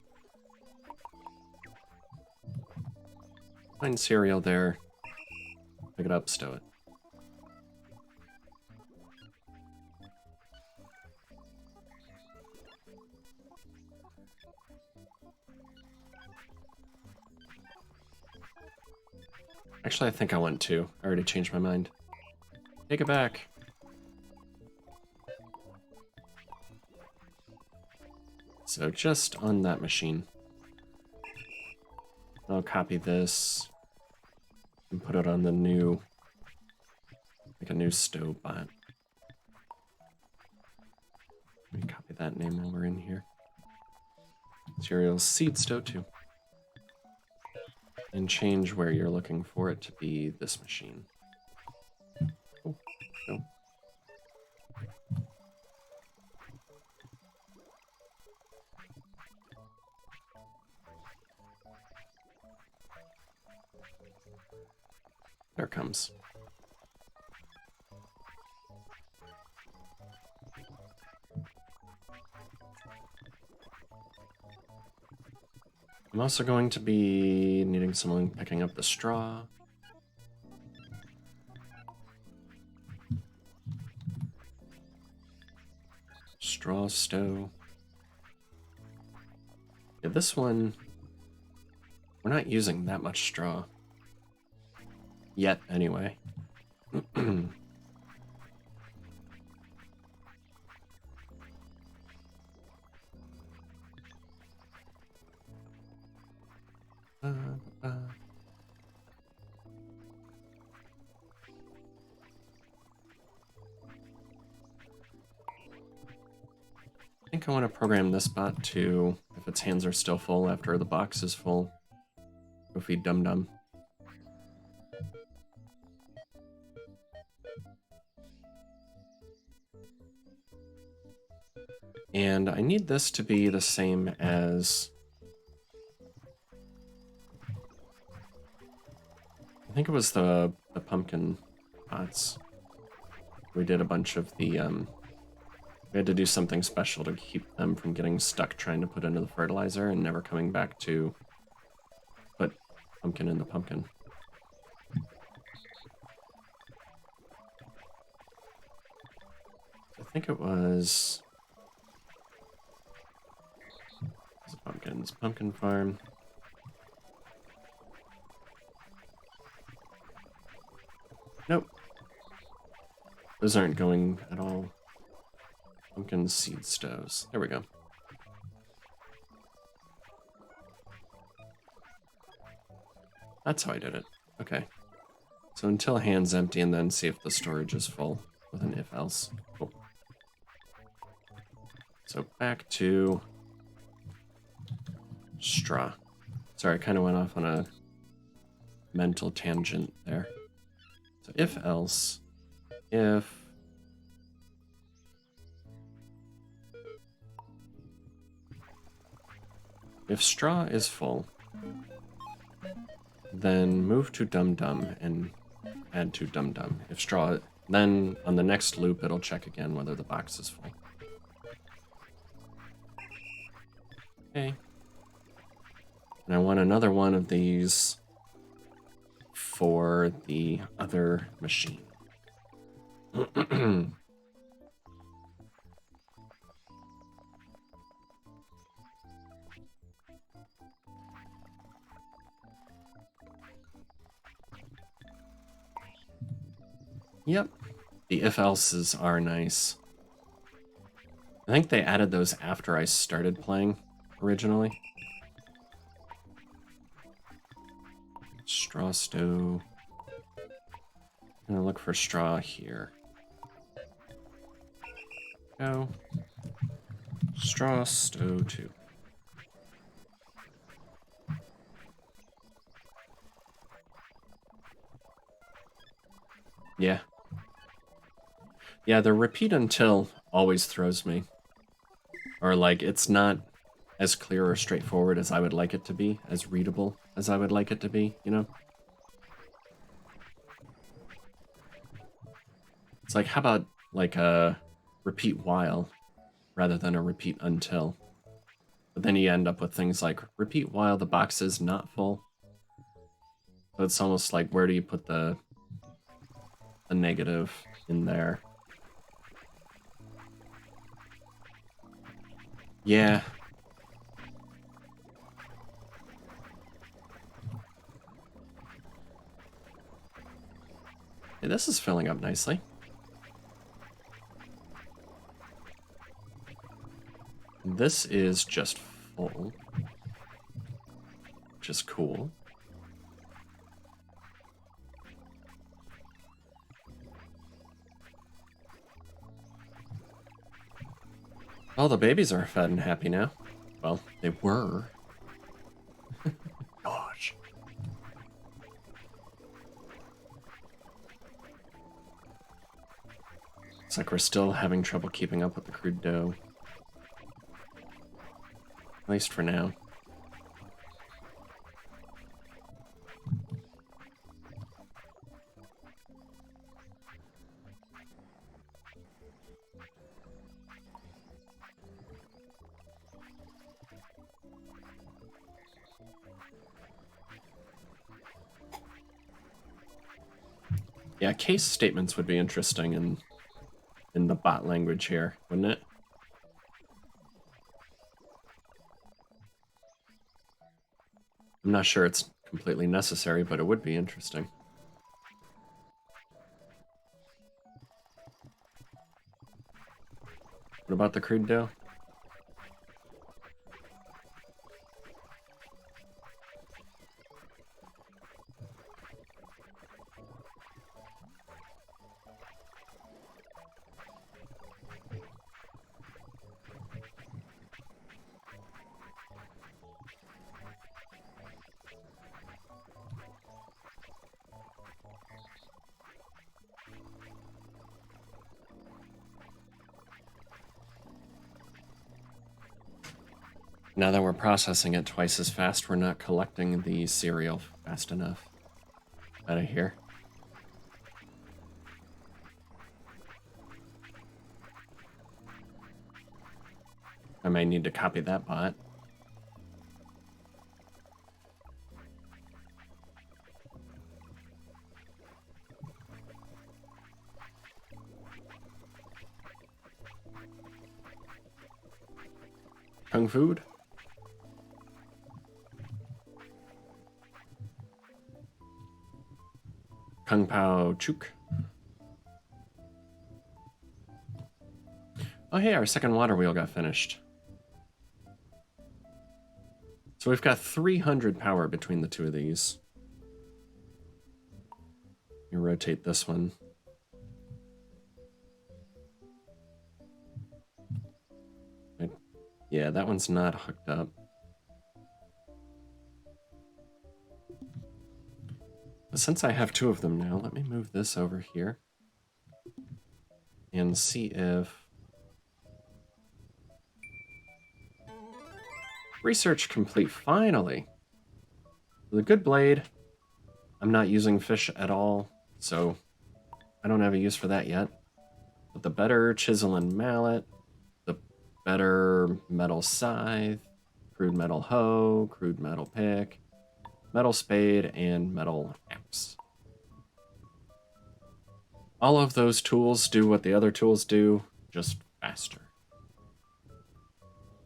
Find cereal there. Pick it up, stow it. Actually, I think I want to. I already changed my mind. Take it back. So just on that machine. I'll copy this and put it on the new, like a new stove bot. Let me copy that name while we're in here. Cereal seed stow 2. And change where you're looking for it to be this machine. Oh, no. There it comes. I'm also going to be needing someone picking up the straw. Straw stow. Yeah, this one, we're not using that much straw. Yet, anyway. I think I want to program this bot to, if its hands are still full after the box is full, go feed Dum Dum. And I need this to be the same as, I think it was the pumpkin pots. We did a bunch of the, we had to do something special to keep them from getting stuck trying to put into the fertilizer and never coming back to put pumpkin in the pumpkin. I think it was pumpkins, pumpkin farm. Nope. Those aren't going at all. Pumpkin seed stoves. There we go. That's how I did it. Okay. So until hand's empty and then see if the storage is full with an if else. Cool. So back to straw. Sorry, I kind of went off on a mental tangent there. So if else, if straw is full, then move to Dum Dum and add to Dum Dum. If straw, then on the next loop, it'll check again whether the box is full. Okay. And I want another one of these for the other machine. Yep. The if-elses are nice. I think they added those after I started playing originally. Straw stove. I'm gonna look for straw here. Go. Straw stove 2. Yeah. Yeah, the repeat until always throws me. Or like, it's not as clear or straightforward as I would like it to be, as readable as I would like it to be, you know? It's like, how about like a repeat while rather than a repeat until? But then you end up with things like repeat while the box is not full. So it's almost like, where do you put the negative in there? Yeah. Hey, this is filling up nicely. This is just full, which is cool. All the babies are fed and happy now. Well, they were. Gosh. It's like we're still having trouble keeping up with the crude dough. At least for now. Yeah, case statements would be interesting in the bot language here, wouldn't it? I'm not sure it's completely necessary, but it would be interesting. What about the crude dough? Now that we're processing it twice as fast, we're not collecting the cereal fast enough. Out of here. I may need to copy that bot. Kung food? Kung Pao Chuk. Oh hey, our second water wheel got finished. So we've got 300 power between the two of these. You rotate this one. Yeah, that one's not hooked up. But since I have two of them now, let me move this over here and see if... Research complete, finally! The good blade, I'm not using fish at all, so I don't have a use for that yet. But the better chisel and mallet, the better metal scythe, crude metal hoe, crude metal pick, metal spade, and metal axe. All of those tools do what the other tools do, just faster.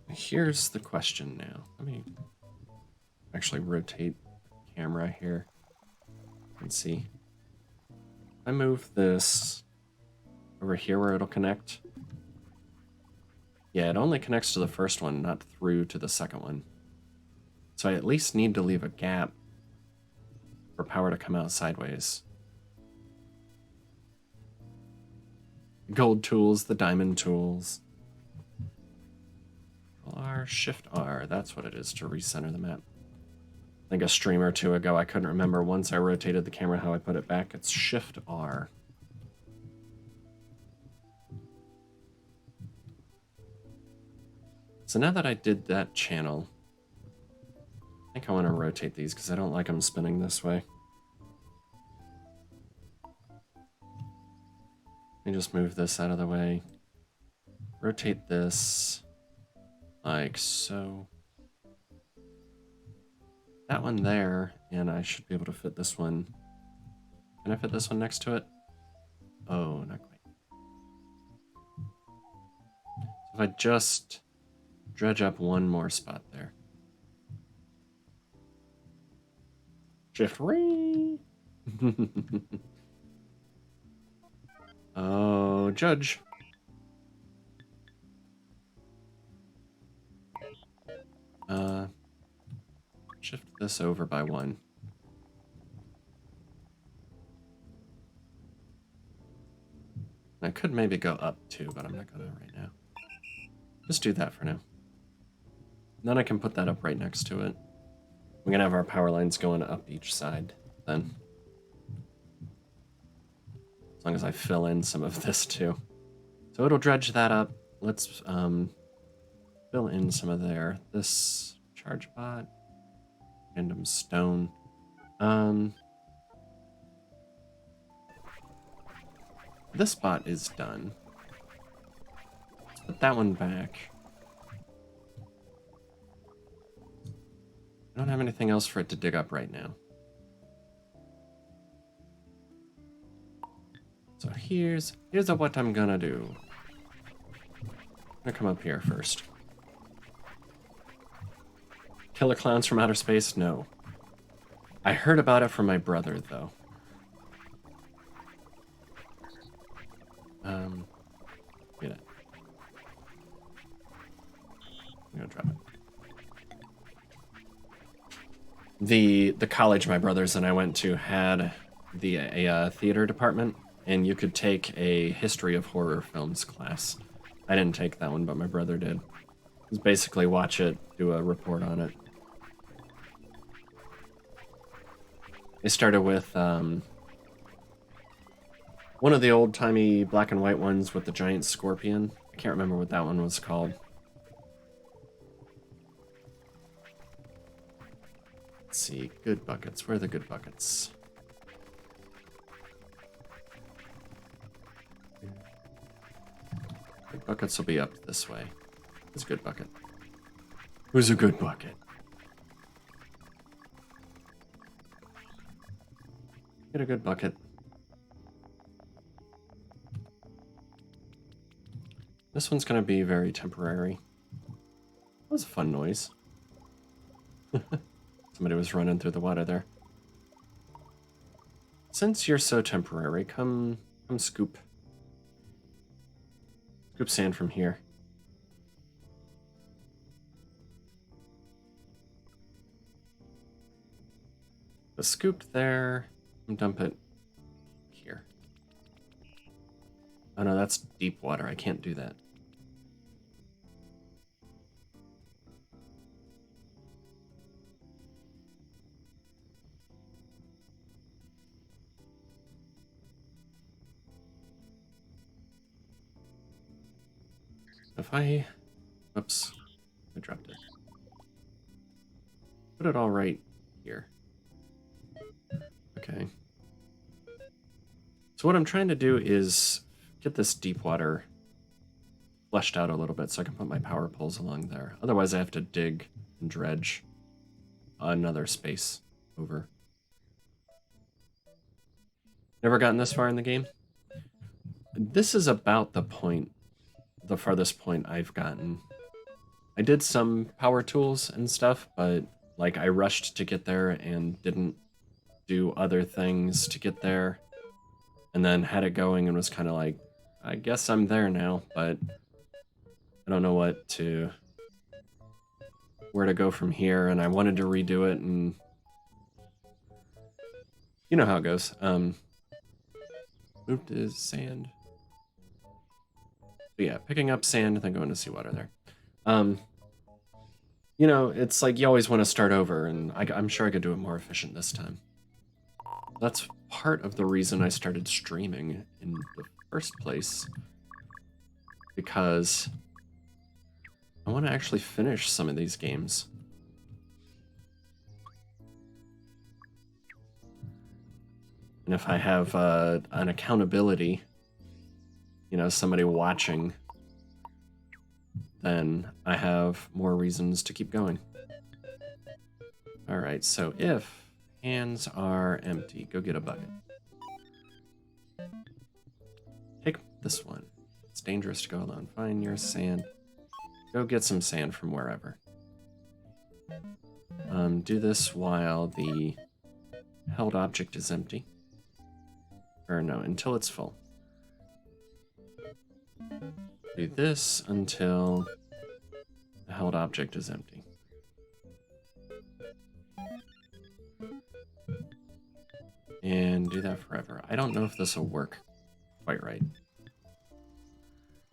Here's the question now. Let me actually rotate the camera here and see. I move this over here where it'll connect. Yeah, it only connects to the first one, not through to the second one. So I at least need to leave a gap for power to come out sideways. Gold tools, the diamond tools. R, Shift R, that's what it is to recenter the map. I think a stream or two ago, I couldn't remember once I rotated the camera how I put it back. It's Shift R. So now that I did that channel, I think I want to rotate these because I don't like them spinning this way. Let me just move this out of the way. Rotate this like so. That one there, and I should be able to fit this one. Can I fit this one next to it? Oh, not quite. So if I just dredge up one more spot there. Shift re. Oh, Judge. Shift this over by one. I could maybe go up too, but I'm not gonna right now. Just do that for now. Then I can put that up right next to it. We're gonna have our power lines going up each side then. As long as I fill in some of this too. So it'll dredge that up. Let's fill in some of there. This charge bot, random stone. This bot is done. Let's put that one back. I don't have anything else for it to dig up right now. So here's what I'm gonna do. I'm gonna come up here first. Killer clowns from outer space? No. I heard about it from my brother, though. Get it. The college my brothers and I went to had a theater department, and you could take a history of horror films class. I didn't take that one, but my brother did. It was basically watch it, do a report on it. They started with one of the old-timey black and white ones with the giant scorpion. I can't remember what that one was called. Let's see, good buckets. Where are the good buckets? Good buckets will be up this way. Who's a good bucket? Who's a good bucket? Get a good bucket. This one's going to be very temporary. That was a fun noise. Somebody was running through the water there. Since you're so temporary, come scoop sand from here. The scoop there, and dump it here. Oh no, that's deep water. I can't do that. If I... Oops. I dropped it. Put it all right here. Okay. So what I'm trying to do is get this deep water fleshed out a little bit so I can put my power poles along there. Otherwise I have to dig and dredge another space over. Never gotten this far in the game? This is about the farthest point I've gotten. I did some power tools and stuff, but like I rushed to get there and didn't do other things to get there, and then had it going and was kind of like, I guess I'm there now, but I don't know where to go from here, and I wanted to redo it, and you know how it goes. Moved to sand. But yeah, picking up sand and then going to seawater there. You know, it's like you always want to start over, and I'm sure I could do it more efficient this time. That's part of the reason I started streaming in the first place, because I want to actually finish some of these games. And if I have an accountability, you know, somebody watching, then I have more reasons to keep going. All right, so if hands are empty, go get a bucket. Take this one. It's dangerous to go alone. Find your sand. Go get some sand from wherever. Do this while the held object is empty. Or no, until it's full. Do this until the held object is empty. And do that forever. I don't know if this will work quite right.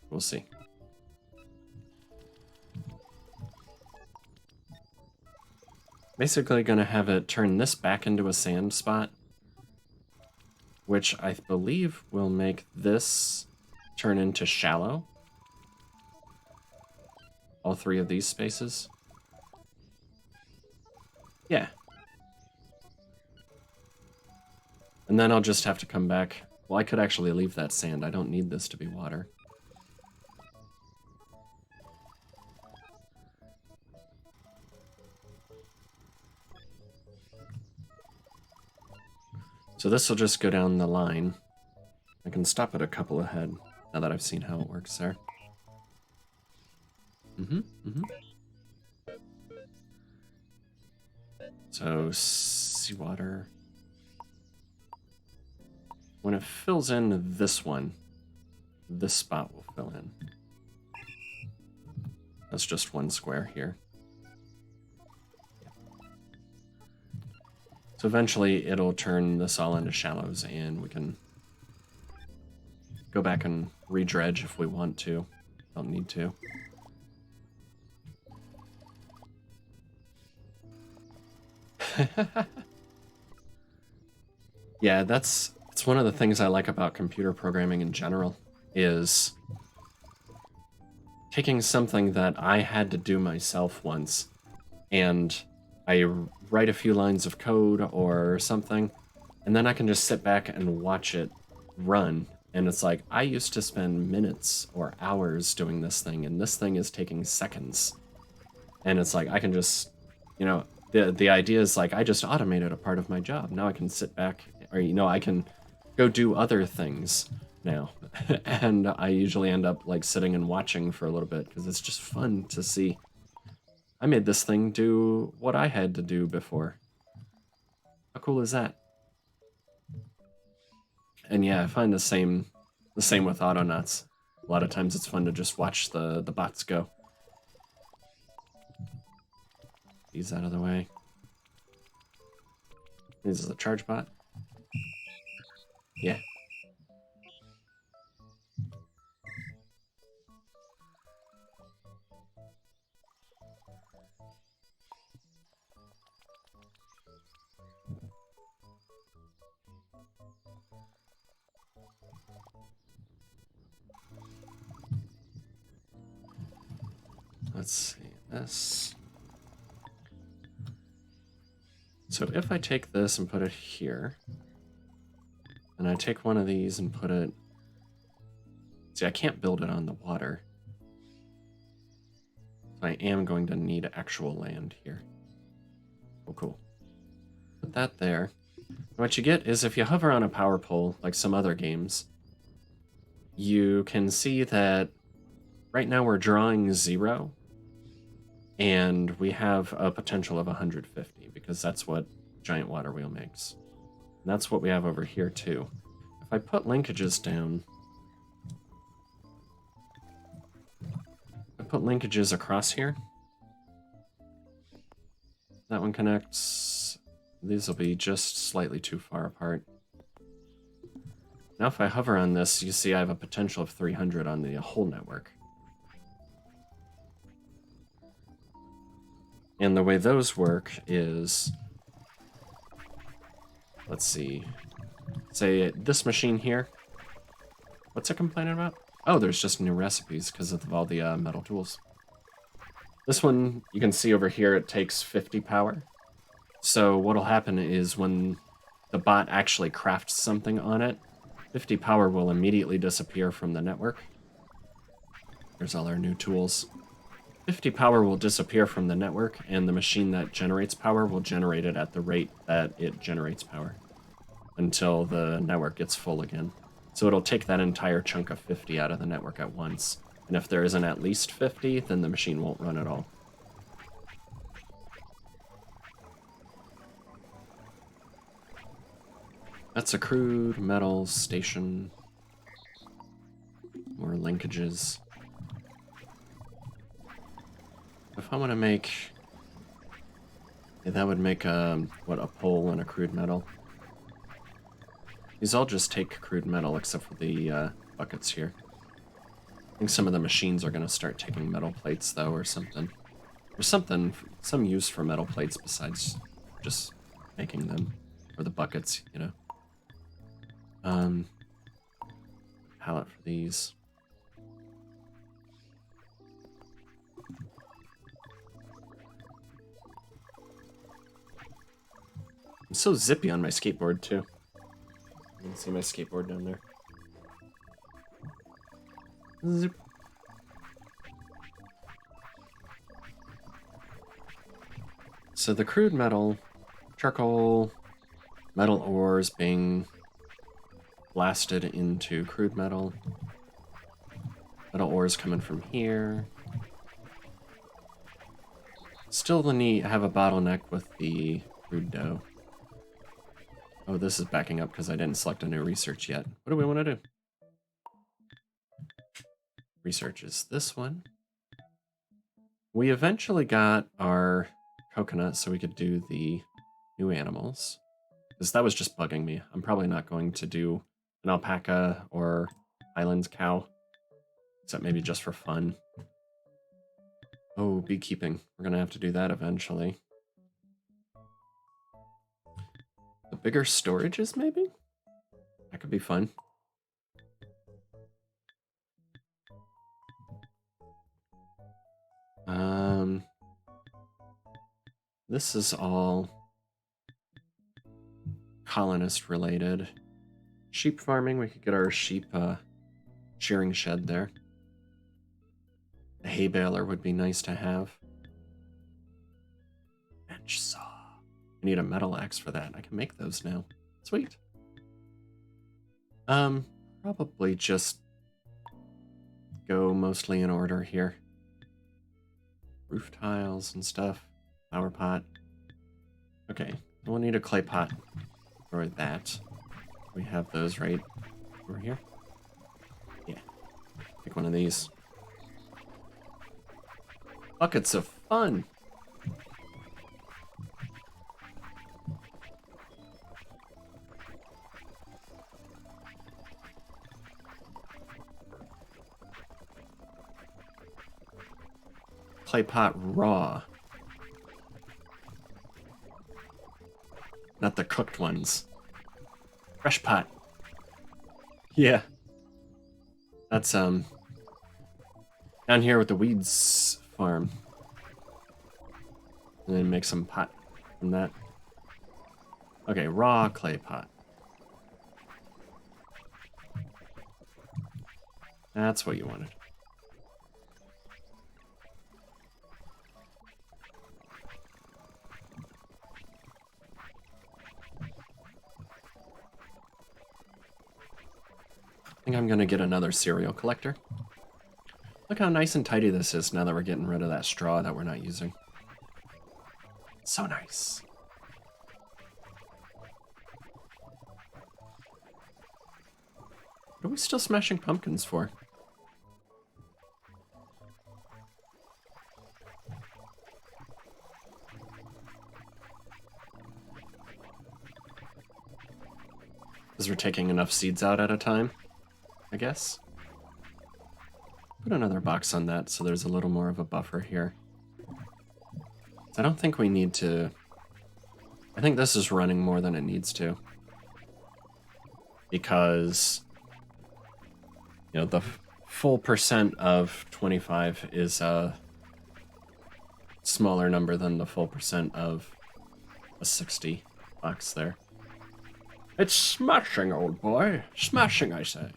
We'll see. Basically gonna have it turn this back into a sand spot, which I believe will make this turn into shallow. All three of these spaces. Yeah. And then I'll just have to come back. Well, I could actually leave that sand. I don't need this to be water. So this will just go down the line. I can stop it a couple ahead, now that I've seen how it works there. So, seawater. When it fills in this one, this spot will fill in. That's just one square here. So eventually it'll turn this all into shallows and we can go back and redredge if we want to. Don't need to. Yeah, it's one of the things I like about computer programming in general, is taking something that I had to do myself once, and I write a few lines of code or something, and then I can just sit back and watch it run. And it's like, I used to spend minutes or hours doing this thing, and this thing is taking seconds. And it's like, I can just, you know, the idea is like, I just automated a part of my job. Now I can sit back, or, I can go do other things now. And I usually end up like sitting and watching for a little bit because it's just fun to see. I made this thing do what I had to do before. How cool is that? And yeah, I find the same with Autonauts. A lot of times it's fun to just watch the bots go. These out of the way. This is a charge bot. Yeah. Let's see this. So if I take this and put it here, and I take one of these and put it... See, I can't build it on the water. So I am going to need actual land here. Oh, cool. Put that there. What you get is if you hover on a power pole, like some other games, you can see that right now we're drawing 0, and we have a potential of 150, because that's what giant water wheel makes. And that's what we have over here, too. If I put linkages down... I put linkages across here. That one connects. These will be just slightly too far apart. Now if I hover on this, you see I have a potential of 300 on the whole network. And the way those work is... Let's see. Say this machine here. What's it complaining about? Oh, there's just new recipes because of all the metal tools. This one, you can see over here, it takes 50 power. So what'll happen is when the bot actually crafts something on it, 50 power will immediately disappear from the network. There's all our new tools. 50 power will disappear from the network, and the machine that generates power will generate it at the rate that it generates power until the network gets full again. So it'll take that entire chunk of 50 out of the network at once. And if there isn't at least 50, then the machine won't run at all. That's a crude metal station. More linkages. If I want to make... Yeah, that would make, what, a pole and a crude metal. These all just take crude metal except for the buckets here. I think some of the machines are going to start taking metal plates, though, or something. There's some use for metal plates besides just making them. Or the buckets, you know. Pallet for these. I'm so zippy on my skateboard, too. You can see my skateboard down there. Zip. So the crude metal, charcoal, metal ores being blasted into crude metal. Metal ores coming from here. Still the need have a bottleneck with the crude dough. Oh, this is backing up because I didn't select a new research yet. What do we want to do? Research is this one. We eventually got our coconut so we could do the new animals. Because that was just bugging me. I'm probably not going to do an alpaca or Highland cow, except maybe just for fun. Oh, beekeeping. We're going to have to do that eventually. The bigger storages, maybe? That could be fun. This is all colonist related. Sheep farming, we could get our sheep shearing shed there. The hay baler would be nice to have. Bench saw. I need a metal axe for that. I can make those now. Sweet. Probably just go mostly in order here. Roof tiles and stuff. Flower pot. Okay, we'll need a clay pot for that. We have those right over here. Yeah. Pick one of these. Buckets of fun! Clay pot raw. Not the cooked ones. Fresh pot. Yeah. That's, down here with the weeds farm. And then make some pot from that. Okay, raw clay pot. That's what you wanted. I think I'm gonna get another cereal collector. Look how nice and tidy this is now that we're getting rid of that straw that we're not using. So nice. What are we still smashing pumpkins for? Because we're taking enough seeds out at a time, I guess. Put another box on that so there's a little more of a buffer here. I don't think we need to... I think this is running more than it needs to. Because, you know, the full percent of 25 is a smaller number than the full percent of a 60 box there. It's smashing, old boy. Smashing, I say.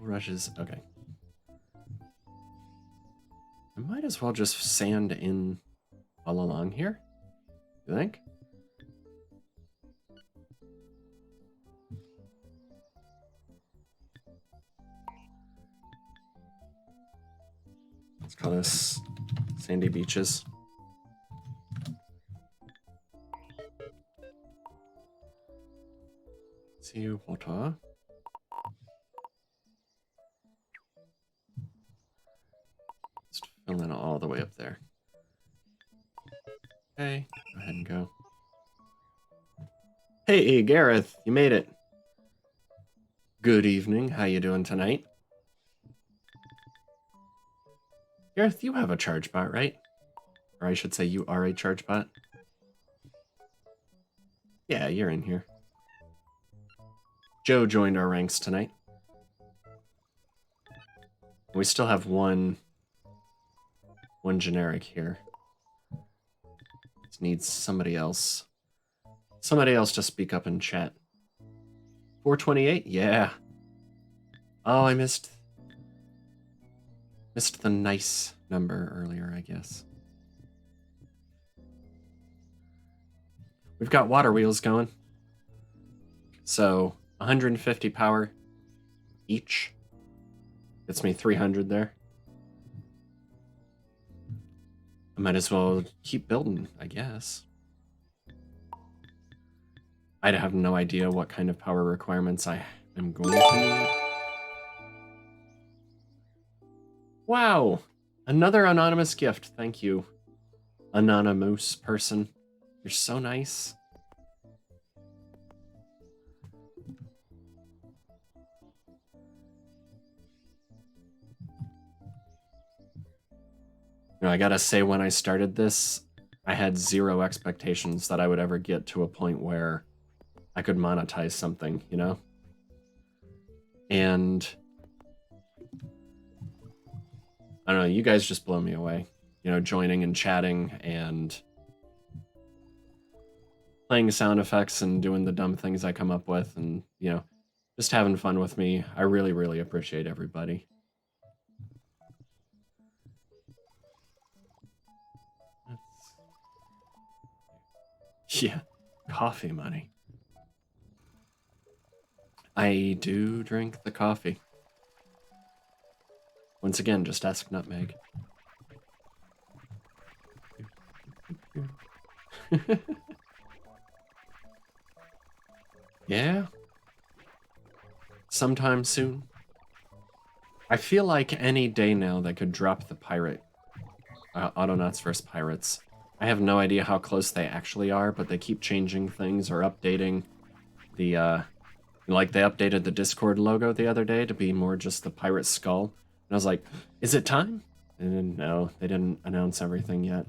Rushes, okay. I might as well just sand in all along here, you think? Let's call this Sandy Beaches. See water. Just fill in all the way up there. Okay, go ahead and go. Hey, Gareth, you made it. Good evening. How you doing tonight? Gareth, you have a charge bot, right? Or I should say you are a charge bot. Yeah, you're in here. Joe joined our ranks tonight. We still have one generic here. Just needs somebody else. Somebody else to speak up in chat. 428? Yeah. Oh, I missed the nice number earlier, I guess. We've got water wheels going. So 150 power each. Gets me 300 there. I might as well keep building, I guess. I have no idea what kind of power requirements I am going to need. Wow! Another anonymous gift. Thank you, anonymous person. You're so nice. You know, I gotta say, when I started this, I had zero expectations that I would ever get to a point where I could monetize something, you know? And I don't know, you guys just blow me away. You know, joining and chatting and playing sound effects and doing the dumb things I come up with and, you know, just having fun with me. I really, really appreciate everybody. Yeah, coffee money. I do drink the coffee. Once again, just ask Nutmeg. Yeah, sometime soon. I feel like any day now they could drop the pirate, Autonauts vs. Pirates. I have no idea how close they actually are, but they keep changing things or updating the, like they updated the Discord logo the other day to be more just the pirate skull. And I was like, is it time? And no, they didn't announce everything yet.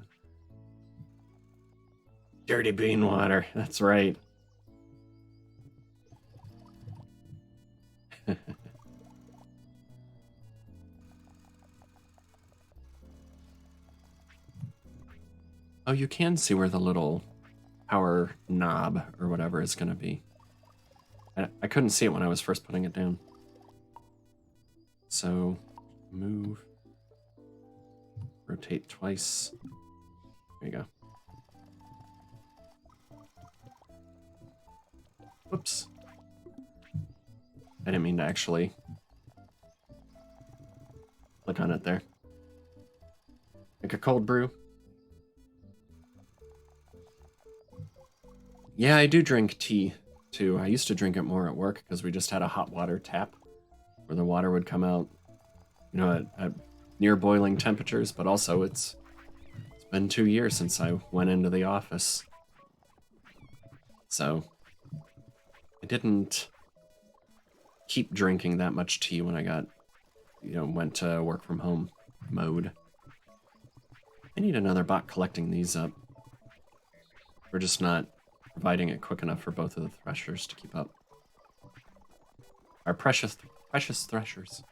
Dirty bean water, that's right. Oh, you can see where the little power knob or whatever is going to be. I couldn't see it when I was first putting it down. So, move. Rotate twice. There you go. Whoops. I didn't mean to actually click on it there. Like a cold brew. Yeah, I do drink tea, too. I used to drink it more at work because we just had a hot water tap where the water would come out, you know, at near boiling temperatures, but also it's been 2 years since I went into the office. So I didn't keep drinking that much tea when I got, you know, went to work from home mode. I need another bot collecting these up. We're just not providing it quick enough for both of the threshers to keep up. Our precious threshers.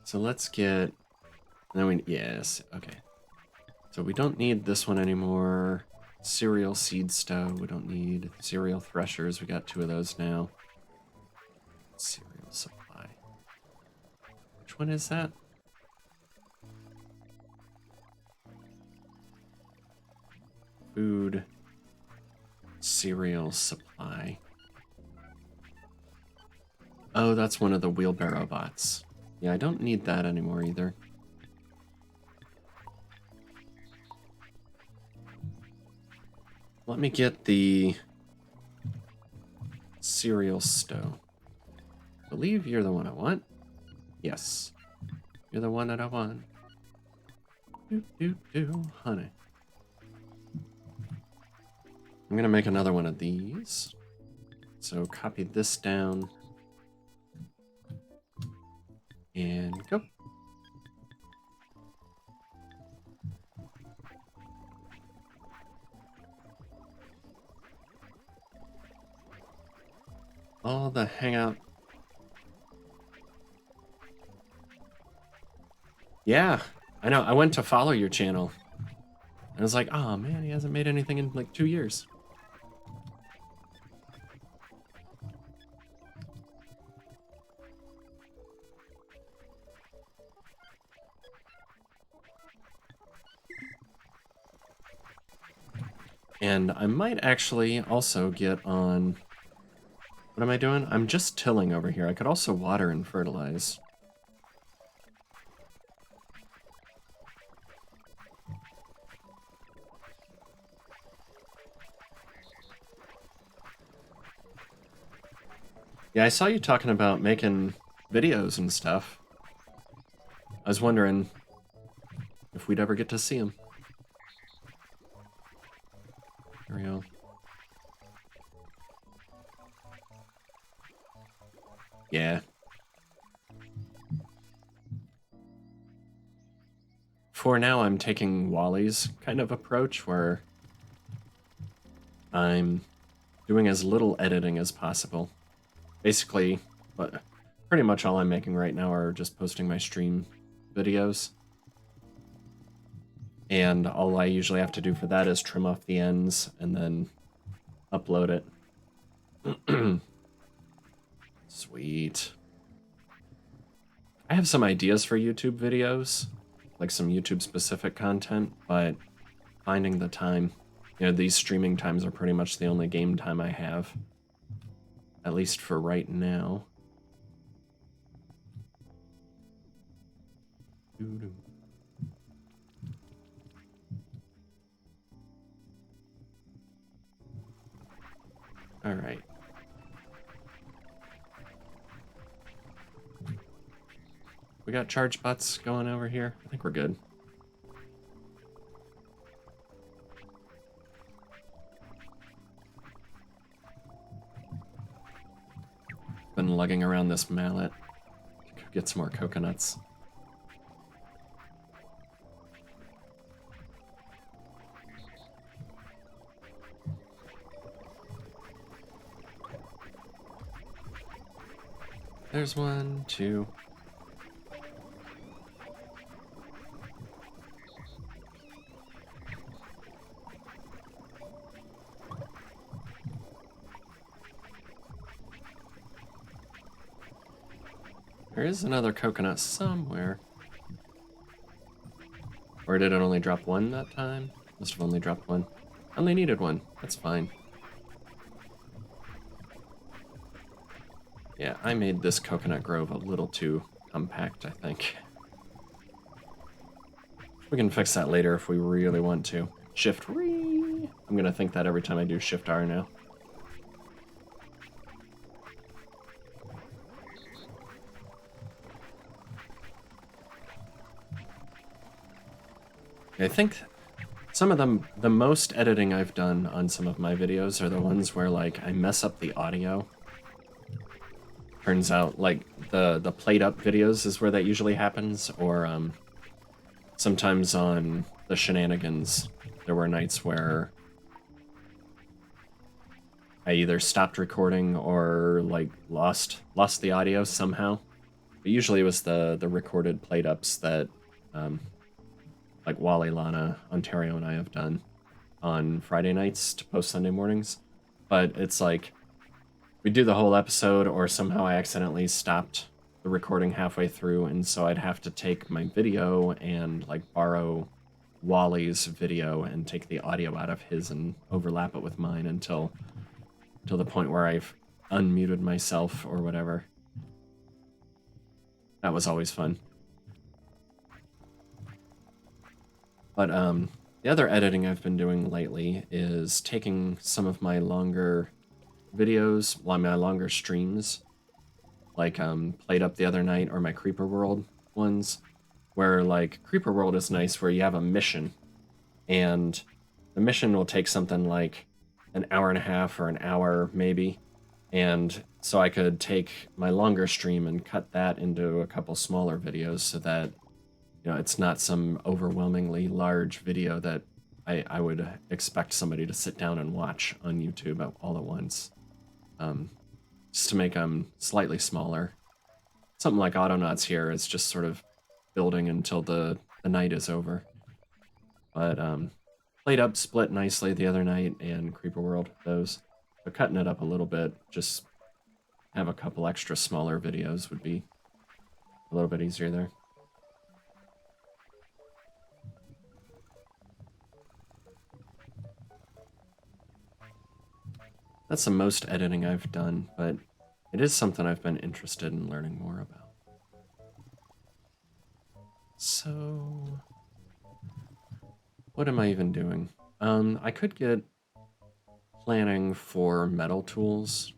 So let's get, then we, yes, okay. So we don't need this one anymore. Cereal seed stove, we don't need cereal threshers, we got 2 of those now. Cereal supply. Which one is that? Food cereal supply. Oh, that's one of the wheelbarrow bots. Yeah, I don't need that anymore either. Let me get the cereal stove. I believe you're the one I want. Yes. You're the one that I want. Honey. I'm gonna make another one of these. So copy this down. And go. All the hangout. Yeah, I know. I went to follow your channel. And I was like, oh man, he hasn't made anything in like 2 years. And I might actually also get on... What am I doing? I'm just tilling over here. I could also water and fertilize. Yeah, I saw you talking about making videos and stuff. I was wondering if we'd ever get to see him. Here we go. Yeah. For now, I'm taking Wally's kind of approach where I'm doing as little editing as possible. Basically, pretty much all I'm making right now are just posting my stream videos. And all I usually have to do for that is trim off the ends and then upload it. Sweet. I have some ideas for YouTube videos, like some YouTube specific content, but finding the time, these streaming times are pretty much the only game time I have, at least for right now. All right. We got charge bots going over here. I think we're good. Been lugging around this mallet. Get some more coconuts. There's 1, 2. There is another coconut somewhere. Or did it only drop one that time? Must have only dropped one. Only needed one. That's fine. Yeah, I made this coconut grove a little too compact, I think. We can fix that later if we really want to. Shift re. I'm gonna think that every time I do Shift R now. I think some of the most editing I've done on some of my videos are the ones where like I mess up the audio. Turns out like the played up videos is where that usually happens, or sometimes on the shenanigans there were nights where I either stopped recording or like lost the audio somehow. But usually it was the recorded played ups that like Wally, Lana, Ontario, and I have done on Friday nights to post Sunday mornings. But it's like we do the whole episode, or somehow I accidentally stopped the recording halfway through, and so I'd have to take my video and like borrow Wally's video and take the audio out of his and overlap it with mine until the point where I've unmuted myself or whatever. That was always fun. But the other editing I've been doing lately is taking some of my longer videos, my longer streams, like Played Up the other night or my Creeper World ones, where like Creeper World is nice where you have a mission, and the mission will take something like an hour and a half or an hour maybe, and so I could take my longer stream and cut that into a couple smaller videos so that it's not some overwhelmingly large video that I would expect somebody to sit down and watch on YouTube all at once. Just to make them slightly smaller. Something like Autonauts here is just sort of building until the night is over. But Played Up split nicely the other night, and Creeper World, those. But cutting it up a little bit, just have a couple extra smaller videos would be a little bit easier there. That's the most editing I've done, but it is something I've been interested in learning more about. So, what am I even doing? I could get planning for metal tools,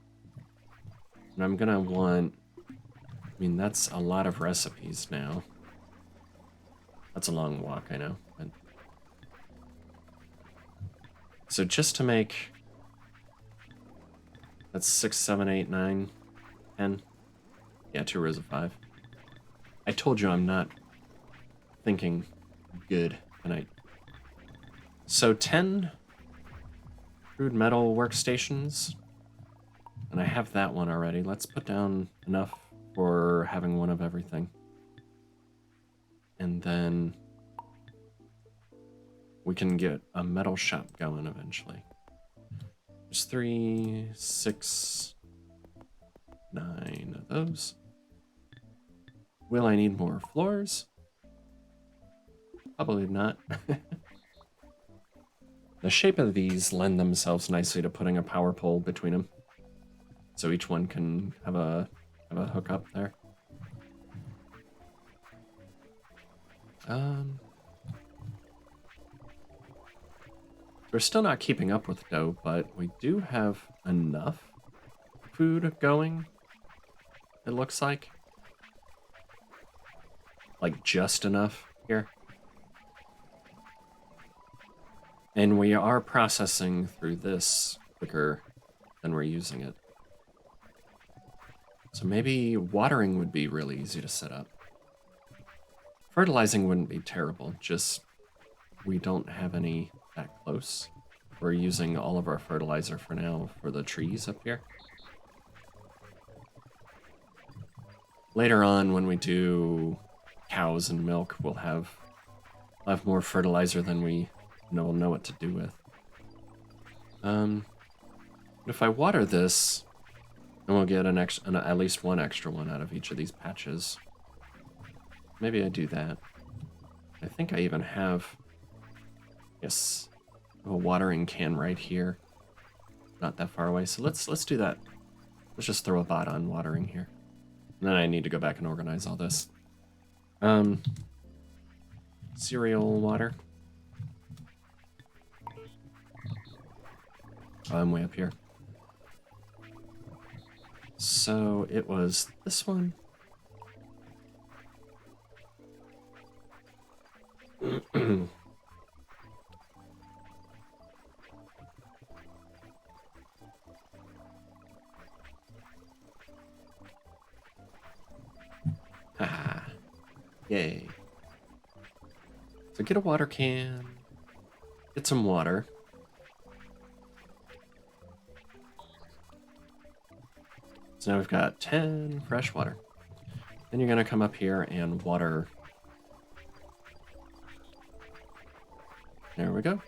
and I'm gonna want, that's a lot of recipes now. That's a long walk, I know. But... So just to make... That's 6, 7, 8, 9, 10. Yeah, 2 rows of 5. I told you I'm not thinking good tonight. So 10 crude metal workstations. And I have that one already. Let's put down enough for having one of everything. And then we can get a metal shop going eventually. There's 3, 6, 9 of those. Will I need more floors? Probably not. The shape of these lend themselves nicely to putting a power pole between them. So each one can have a hookup there. We're still not keeping up with dough, but we do have enough food going, it looks like. Like just enough here. And we are processing through this quicker than we're using it. So maybe watering would be really easy to set up. Fertilizing wouldn't be terrible, just we don't have any that close. We're using all of our fertilizer for now for the trees up here. Later on, when we do cows and milk, we'll have more fertilizer than we will know what to do with. If I water this, then we'll get at least one extra one out of each of these patches. Maybe I do that. I think I even have, yes, a watering can right here. Not that far away, so let's do that. Let's just throw a bot on watering here. And then I need to go back and organize all this. Cereal water. Oh, I'm way up here. So it was this one. Haha. Yay. So get a water can. Get some water. So now we've got 10 fresh water. Then you're gonna come up here and water. There we go.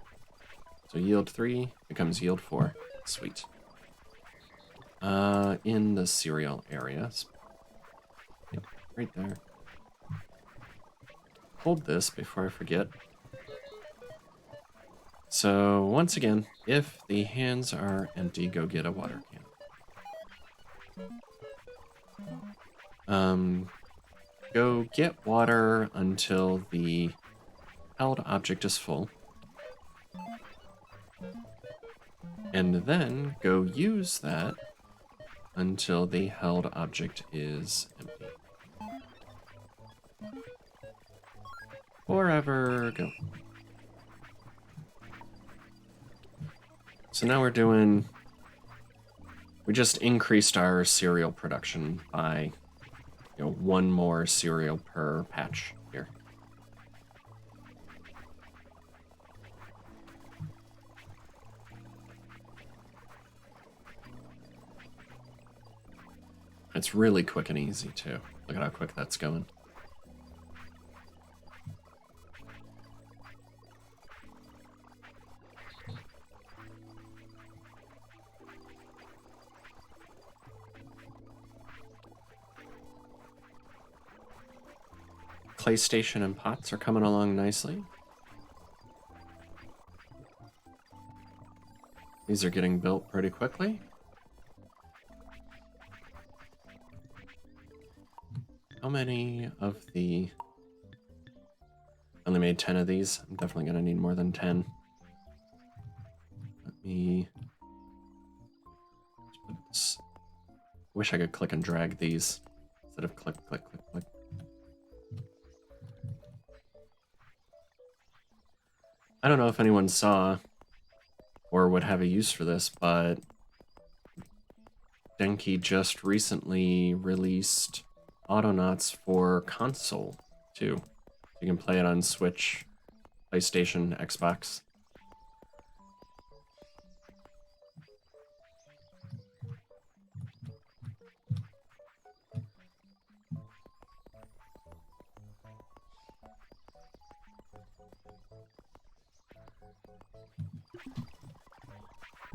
So yield 3 becomes yield 4. Sweet. In the cereal areas. Yep, right there. Hold this before I forget. So once again, if the hands are empty, go get a water can. Go get water until the held object is full. And then go use that until the held object is empty. Forever go. So now we just increased our cereal production by, one more cereal per patch here. It's really quick and easy too. Look at how quick that's going. Clay station and pots are coming along nicely. These are getting built pretty quickly. How many of the... Only made 10 of these. I'm definitely going to need more than 10. Let me... Wish I could click and drag these instead of click, click, click, click. I don't know if anyone saw or would have a use for this, but Denki just recently released Autonauts for console too. You can play it on Switch, PlayStation, Xbox.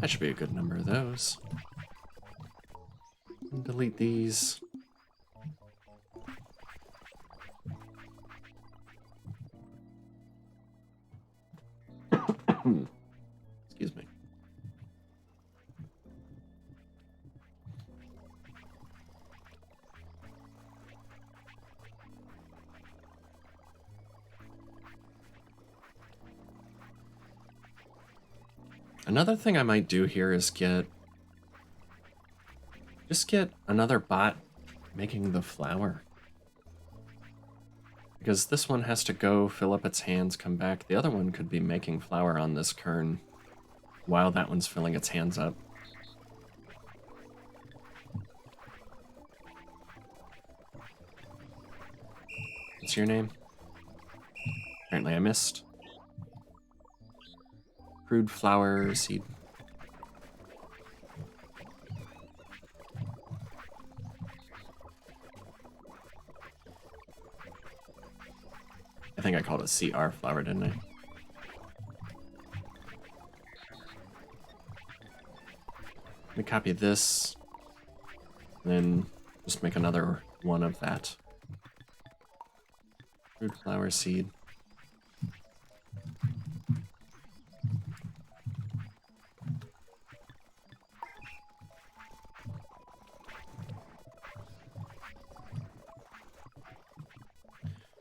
That should be a good number of those. And delete these. Excuse me. Another thing I might do here is get another bot making the flour. Because this one has to go, fill up its hands, come back. The other one could be making flour on this kern while that one's filling its hands up. What's your name? Apparently I missed. Crude flour seed. I think I called it CR flour, didn't I? Let me copy this, and then just make another one of that. Crude flour seed.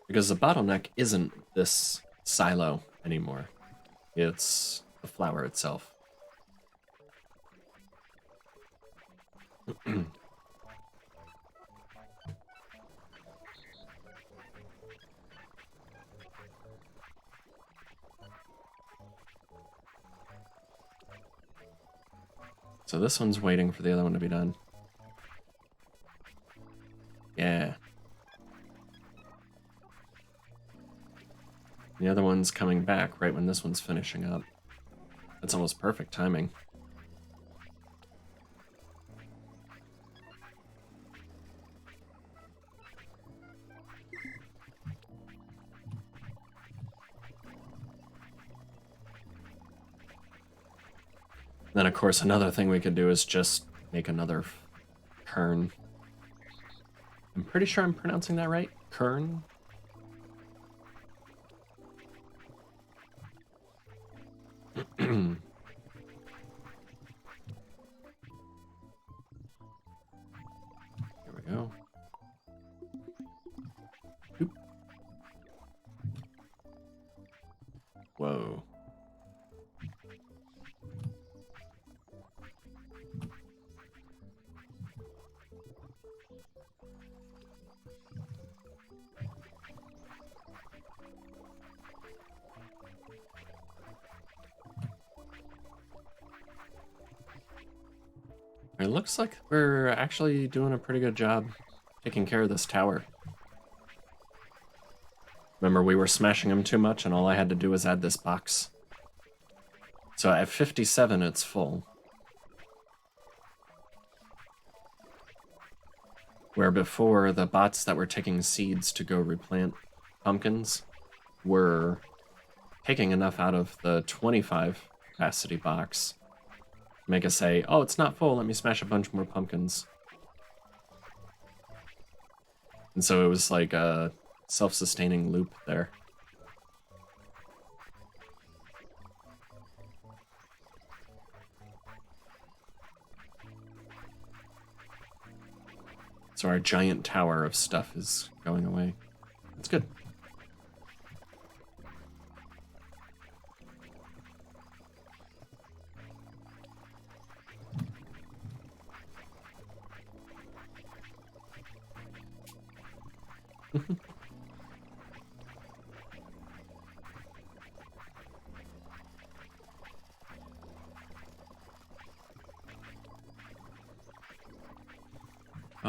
Because the bottleneck isn't this silo anymore. It's the flour itself. So this one's waiting for the other one to be done. Yeah. The other one's coming back right when this one's finishing up. That's almost perfect timing. Then, of course, another thing we could do is just make another kern. I'm pretty sure I'm pronouncing that right. Kern? Here we go. Oop. Whoa. It looks like we're actually doing a pretty good job taking care of this tower. Remember, we were smashing him too much, and all I had to do was add this box. So at 57, it's full. Where before, the bots that were taking seeds to go replant pumpkins were taking enough out of the 25 capacity box to make us say, oh, it's not full, let me smash a bunch more pumpkins. And so it was like a self-sustaining loop there. So our giant tower of stuff is going away. That's good.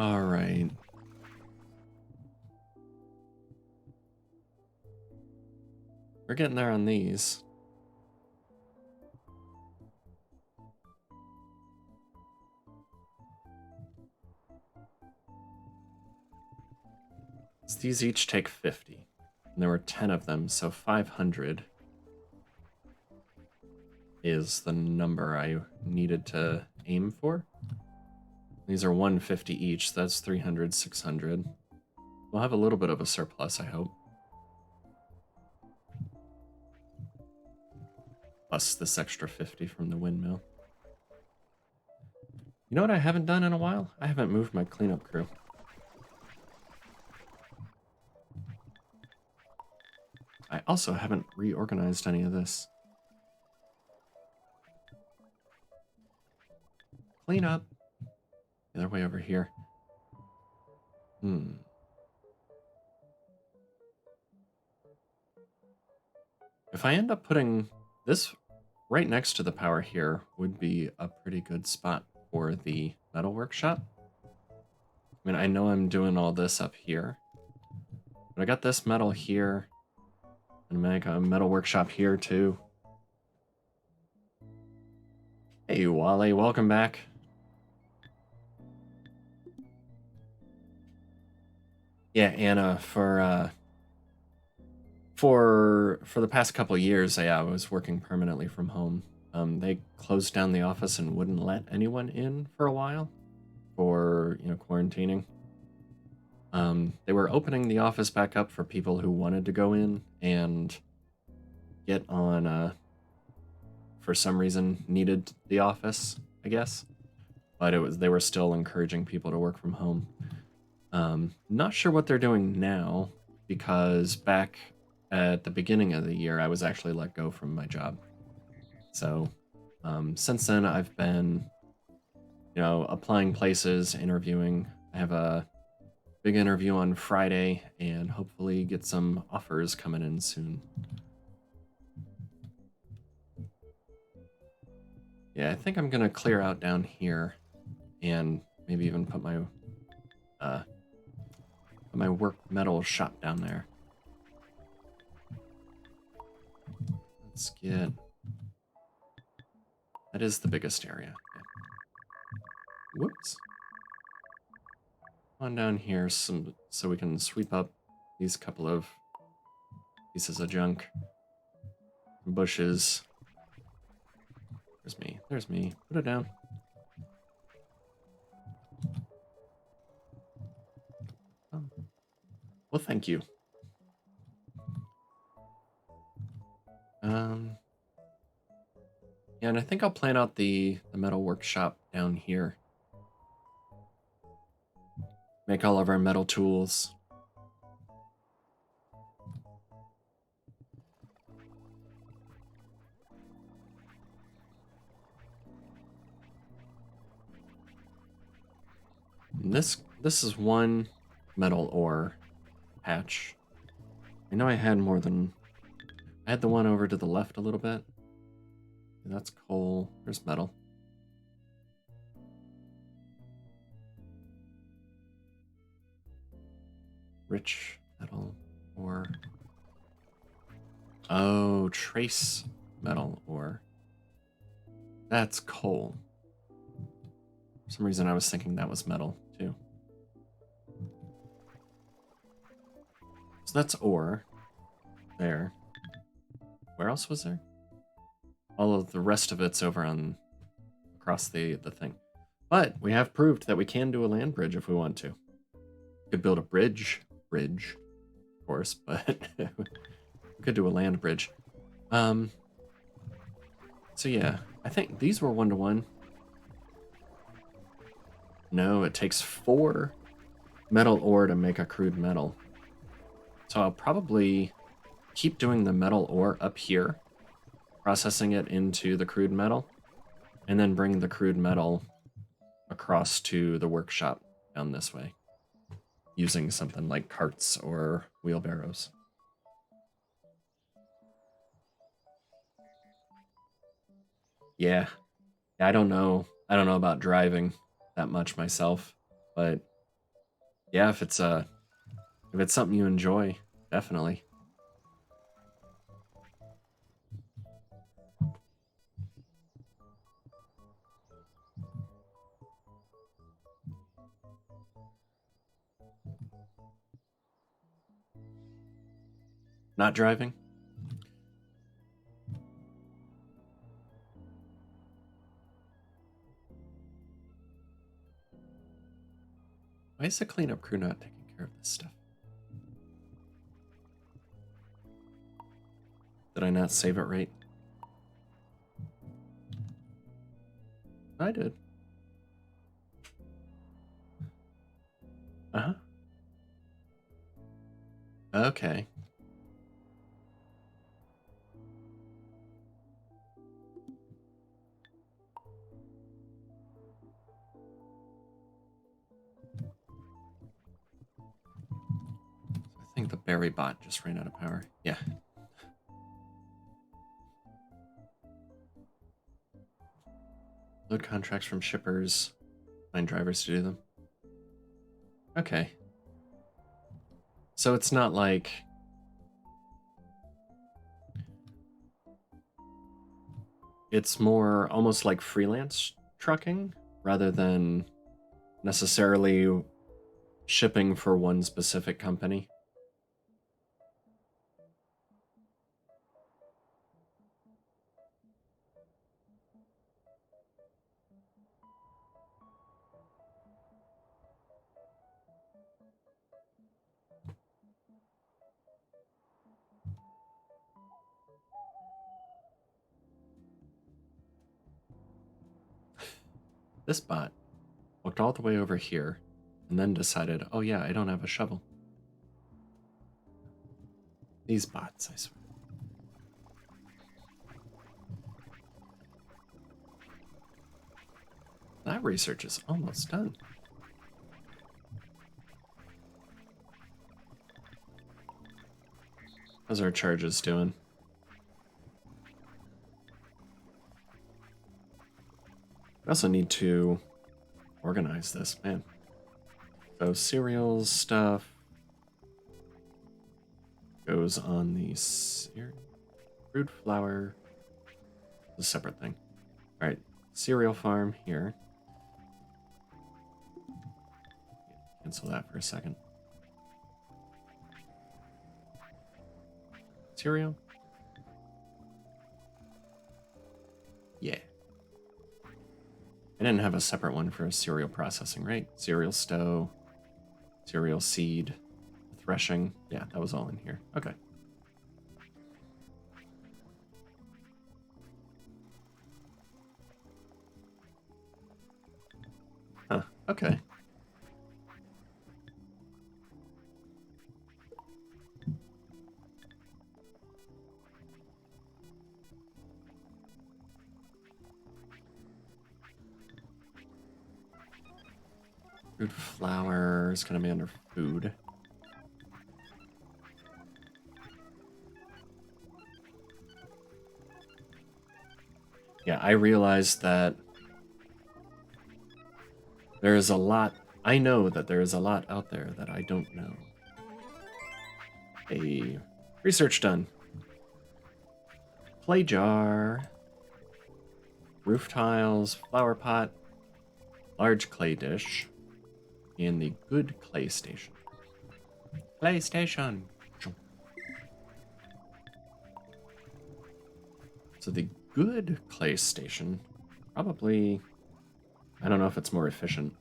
All right. We're getting there on these. So these each take 50. And there were 10 of them, so 500 is the number I needed to aim for. These are 150 each, so that's 300, 600. We'll have a little bit of a surplus, I hope. Plus this extra 50 from the windmill. You know what I haven't done in a while? I haven't moved my cleanup crew. I also haven't reorganized any of this. Clean up. They're way over here. If I end up putting this right next to the power here would be a pretty good spot for the metal workshop. I mean, I know I'm doing all this up here, but I got this metal here and make a metal workshop here too. Hey, Wally, welcome back. Yeah, Anna, for the past couple of years, I was working permanently from home. They closed down the office and wouldn't let anyone in for a while for, quarantining. They were opening the office back up for people who wanted to go in and get on, for some reason, needed the office, I guess. But they were still encouraging people to work from home. Not sure what they're doing now, because back at the beginning of the year, I was actually let go from my job. So since then, I've been, applying places, interviewing. I have a big interview on Friday and hopefully get some offers coming in soon. Yeah, I think I'm going to clear out down here and maybe even put my work metal shop down there. Let's get... That is the biggest area. Okay. Whoops. On down here so we can sweep up these couple of pieces of junk. Bushes. There's me. Put it down. Well, thank you. Yeah, and I think I'll plan out the metal workshop down here. Make all of our metal tools. And this is one metal ore patch. I know I had more than... I had the one over to the left a little bit. That's coal. There's metal. Rich metal ore. Oh, trace metal ore. That's coal. For some reason I was thinking that was metal too. So that's ore. There. Where else was there? All of the rest of it's over on across the thing. But we have proved that we can do a land bridge if we want to. Could build a bridge, of course, but we could do a land bridge. So yeah, I think these were 1-to-1. No, it takes 4 metal ore to make a crude metal. So I'll probably keep doing the metal ore up here, processing it into the crude metal, and then bring the crude metal across to the workshop down this way, using something like carts or wheelbarrows. Yeah, I don't know about driving that much myself, but Yeah, if it's something you enjoy, definitely. Not driving? Why is the cleanup crew not taking care of this stuff? Did I not save it right? I did. Uh-huh. Okay. I think the berry bot just ran out of power. Yeah. Load contracts from shippers. Find drivers to do them. Okay. So it's not like... It's more almost like freelance trucking rather than necessarily shipping for one specific company. This bot walked all the way over here and then decided, oh yeah, I don't have a shovel. These bots, I swear. That research is almost done. How's our charges doing? We also need to organize this, man. So cereals stuff goes on the fruit flour. It's a separate thing. All right, cereal farm here. Cancel that for a second. Cereal. Yeah. I didn't have a separate one for cereal processing, right? Cereal stow, cereal seed, threshing. Yeah, that was all in here. Okay. Huh, okay. Food flour is going to be under food. Yeah, I realized that there is a lot. I know that there is a lot out there that I don't know. Hey, research done. Clay jar, roof tiles, flower pot, large clay dish, and the good clay station. Clay station. So the good clay station, probably, I don't know if it's more efficient.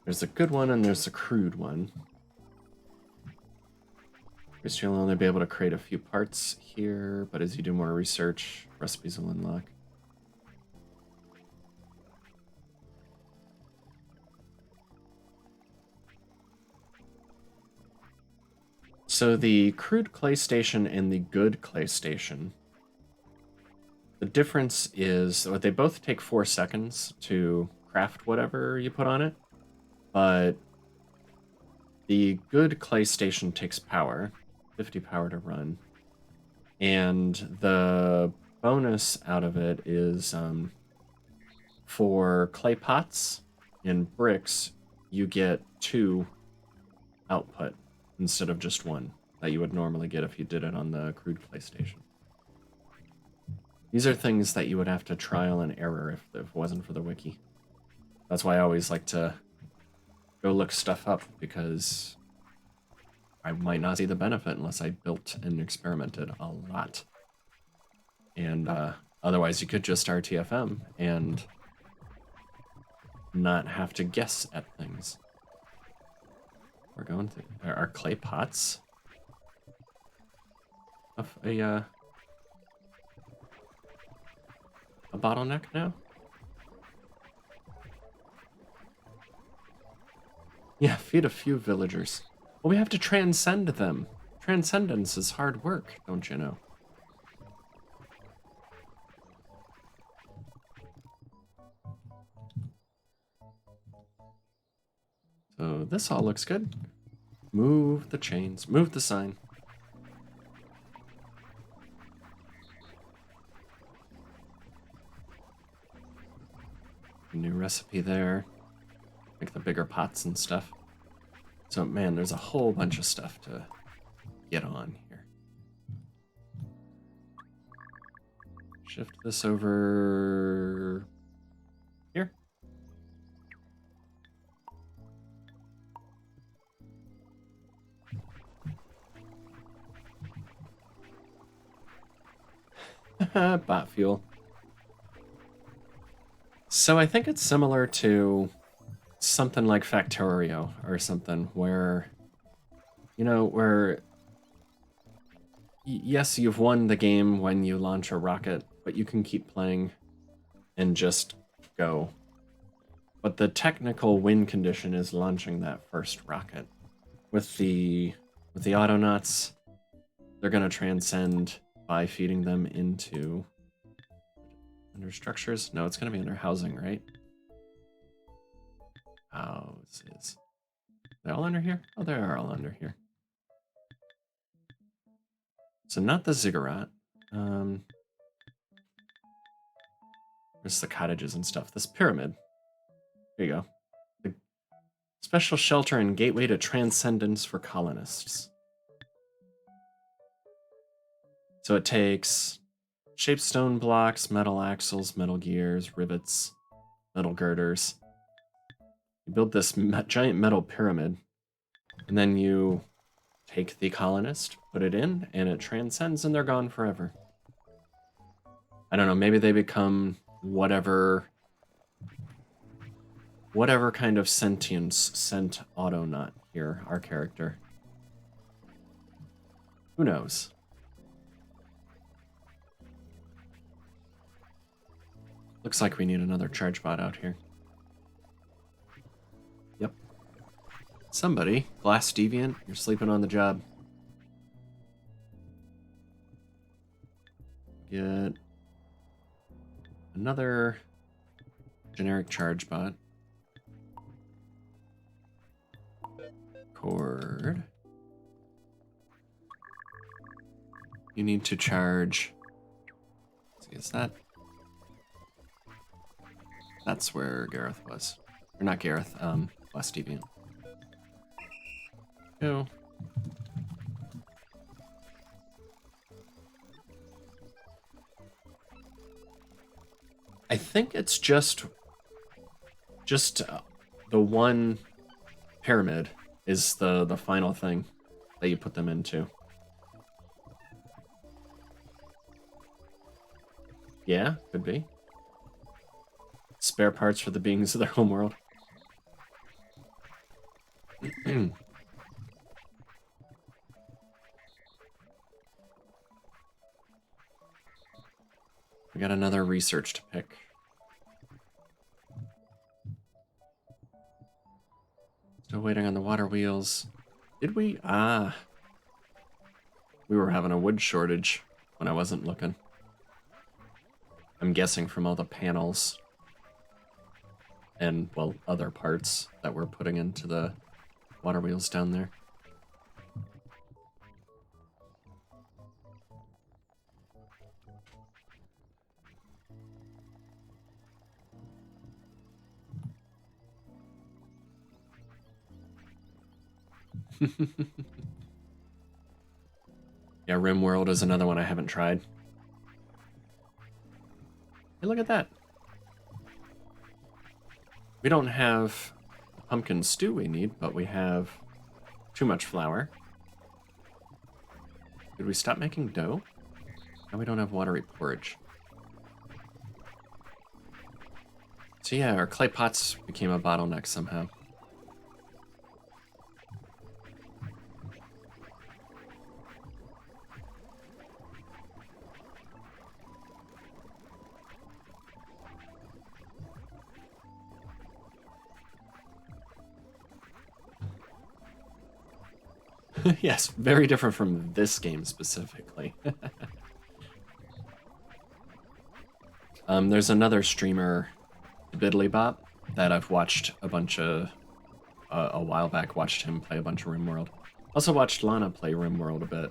There's a good one and there's a crude one. First, you'll only be able to create a few parts here, but as you do more research, recipes will unlock. So the crude clay station and the good clay station, the difference is they both take 4 seconds to craft whatever you put on it, but the good clay station takes power, 50 power to run. And the bonus out of it is for clay pots and bricks, you get 2 output instead of just 1 that you would normally get if you did it on the crude clay station. These are things that you would have to trial and error if it wasn't for the wiki. That's why I always like to go look stuff up, because I might not see the benefit unless I built and experimented a lot. And otherwise you could just RTFM and not have to guess at things. We're going through our clay pots of a bottleneck now. Yeah, feed a few villagers. Well, we have to transcend them. Transcendence is hard work, don't you know? So this all looks good. Move the chains, move the sign. A new recipe there. Make the bigger pots and stuff. So man, there's a whole bunch of stuff to get on here. Shift this over here. Bot fuel. So I think it's similar to something like Factorio or something where, you know, where yes, you've won the game when you launch a rocket, but you can keep playing and just go. But the technical win condition is launching that first rocket. With the Autonauts, they're going to transcend by feeding them into under structures. No, it's going to be under housing, right? Houses. Are they all under here? Oh, they are all under here. So not the ziggurat. There's the cottages and stuff. This pyramid. Here you go. The special shelter and gateway to transcendence for colonists. So it takes shaped stone blocks, metal axles, metal gears, rivets, metal girders. You build this giant metal pyramid, and then you take the colonist, put it in, and it transcends, and they're gone forever. I don't know, maybe they become whatever kind of sentience sent Autonaut here, our character. Who knows? Looks like we need another charge bot out here. Yep. Somebody, Glass Deviant, you're sleeping on the job. Get another generic charge bot. Cord. You need to charge. Let's see, is that? That's where Gareth was. Or not Gareth, Glass Deviant. Go. I think it's just the one pyramid is the final thing that you put them into. Yeah, could be. Spare parts for the beings of their homeworld. We got another research to pick. Still waiting on the water wheels. Did we? Ah. We were having a wood shortage when I wasn't looking. I'm guessing from all the panels and, well, other parts that we're putting into the water wheels down there. Yeah, RimWorld is another one I haven't tried. Hey, look at that. We don't have the pumpkin stew we need, but we have too much flour. Did we stop making dough? Now we don't have watery porridge. So yeah, our clay pots became a bottleneck somehow. Yes, very different from this game specifically. There's another streamer, Bidlybop, that I've watched a bunch of a while back. Watched him play a bunch of RimWorld. Also watched Lana play RimWorld a bit.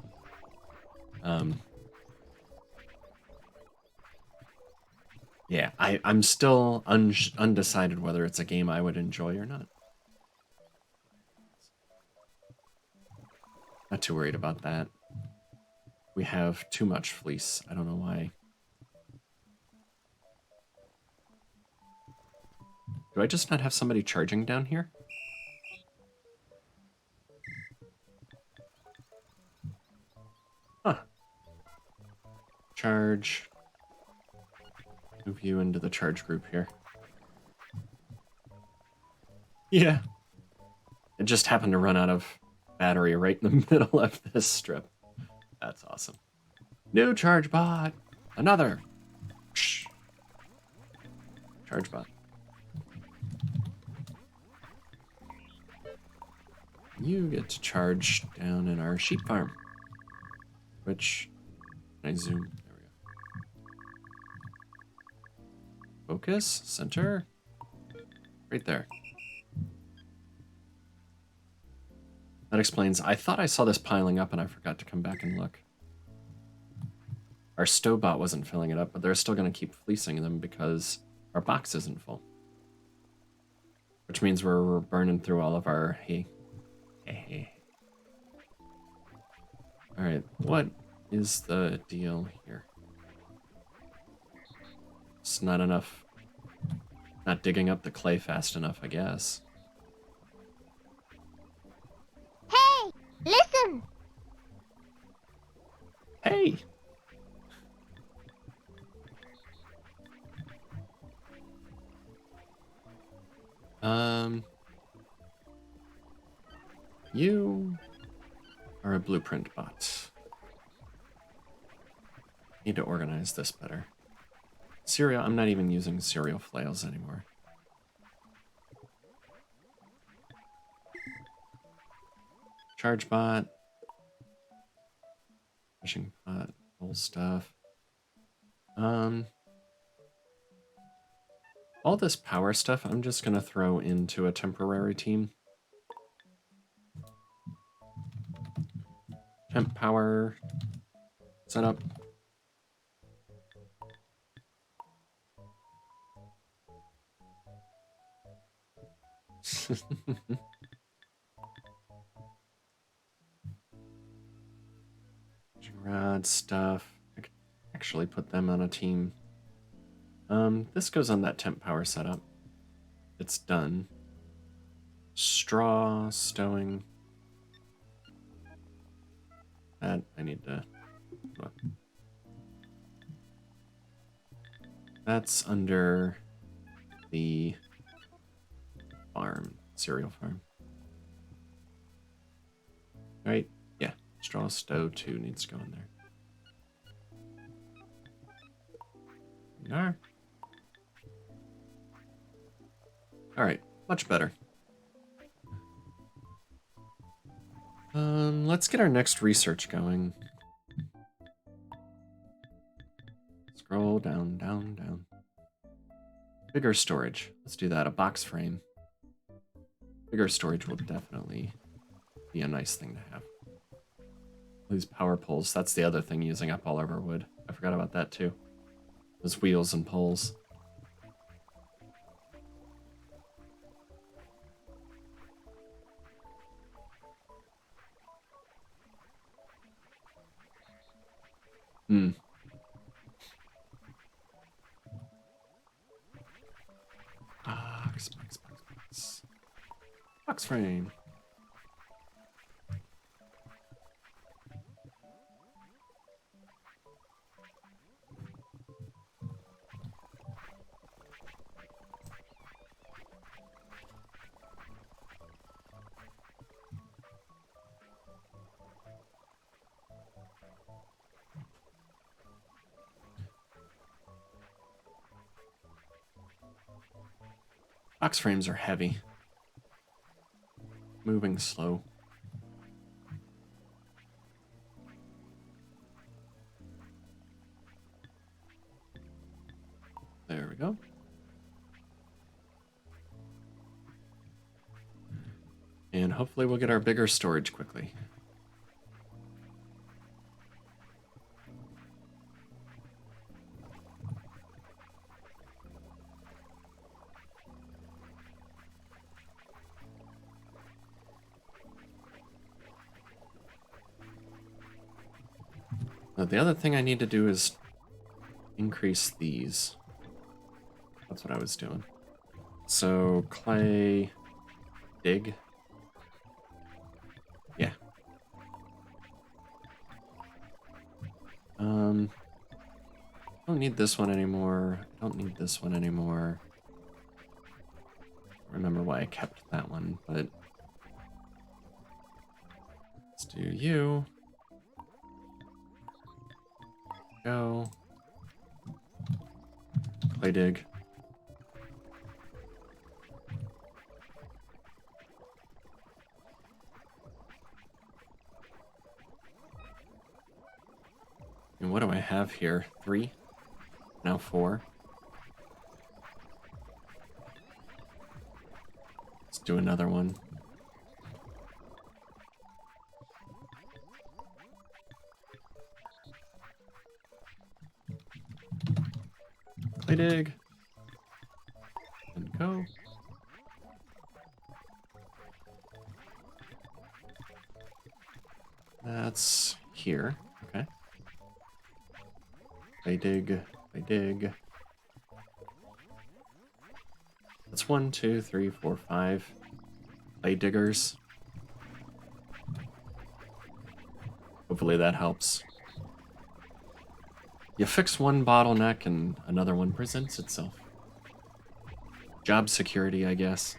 Yeah, I'm still undecided whether it's a game I would enjoy or not. Not too worried about that. We have too much fleece. I don't know why. Do I just not have somebody charging down here? Huh. Charge. Move you into the charge group here. Yeah. It just happened to run out of battery right in the middle of this strip. That's awesome. New charge bot. Another. Psh. Charge bot. You get to charge down in our sheep farm. Which, can I zoom? There we go. Focus, center. Right there. That explains. I thought I saw this piling up and I forgot to come back and look. Our stowbot wasn't filling it up, but they're still going to keep fleecing them because our box isn't full. Which means we're burning through all of our hay. Alright, what is the deal here? It's not enough. Not digging up the clay fast enough, I guess. Hey, listen. Hey! You are a blueprint bot. Need to organize this better. Cereal, I'm not even using cereal flails anymore. Charge bot. Fishing pot, full stuff. All this power stuff I'm just gonna throw into a temporary team. Temp power setup. Rod stuff. I could actually put them on a team. This goes on that temp power setup. It's done. Straw stowing. That I need to. What? That's under the farm, cereal farm. Right? Yeah. Straw stow 2 needs to go in there. We are. Alright, much better. Let's get our next research going. Scroll down, down, down. Bigger storage. Let's do that. A box frame. Bigger storage will definitely be a nice thing to have. These power poles. That's the other thing using up all of our wood. I forgot about that too. Those wheels and poles. Hmm. Box. Box frame. Box frames are heavy. Moving slow. There we go. And hopefully we'll get our bigger storage quickly. Now, the other thing I need to do is increase these. That's what I was doing. So clay, dig. Yeah. I don't need this one anymore. I don't need this one anymore. I don't remember why I kept that one, but let's do you. Go. Clay dig. And what do I have here? 3? Now 4. Let's do another one. Clay dig. And go. That's here. Okay. Clay dig. Clay dig. That's 1, 2, 3, 4, 5 clay diggers. Hopefully that helps. You fix one bottleneck and another one presents itself. Job security, I guess.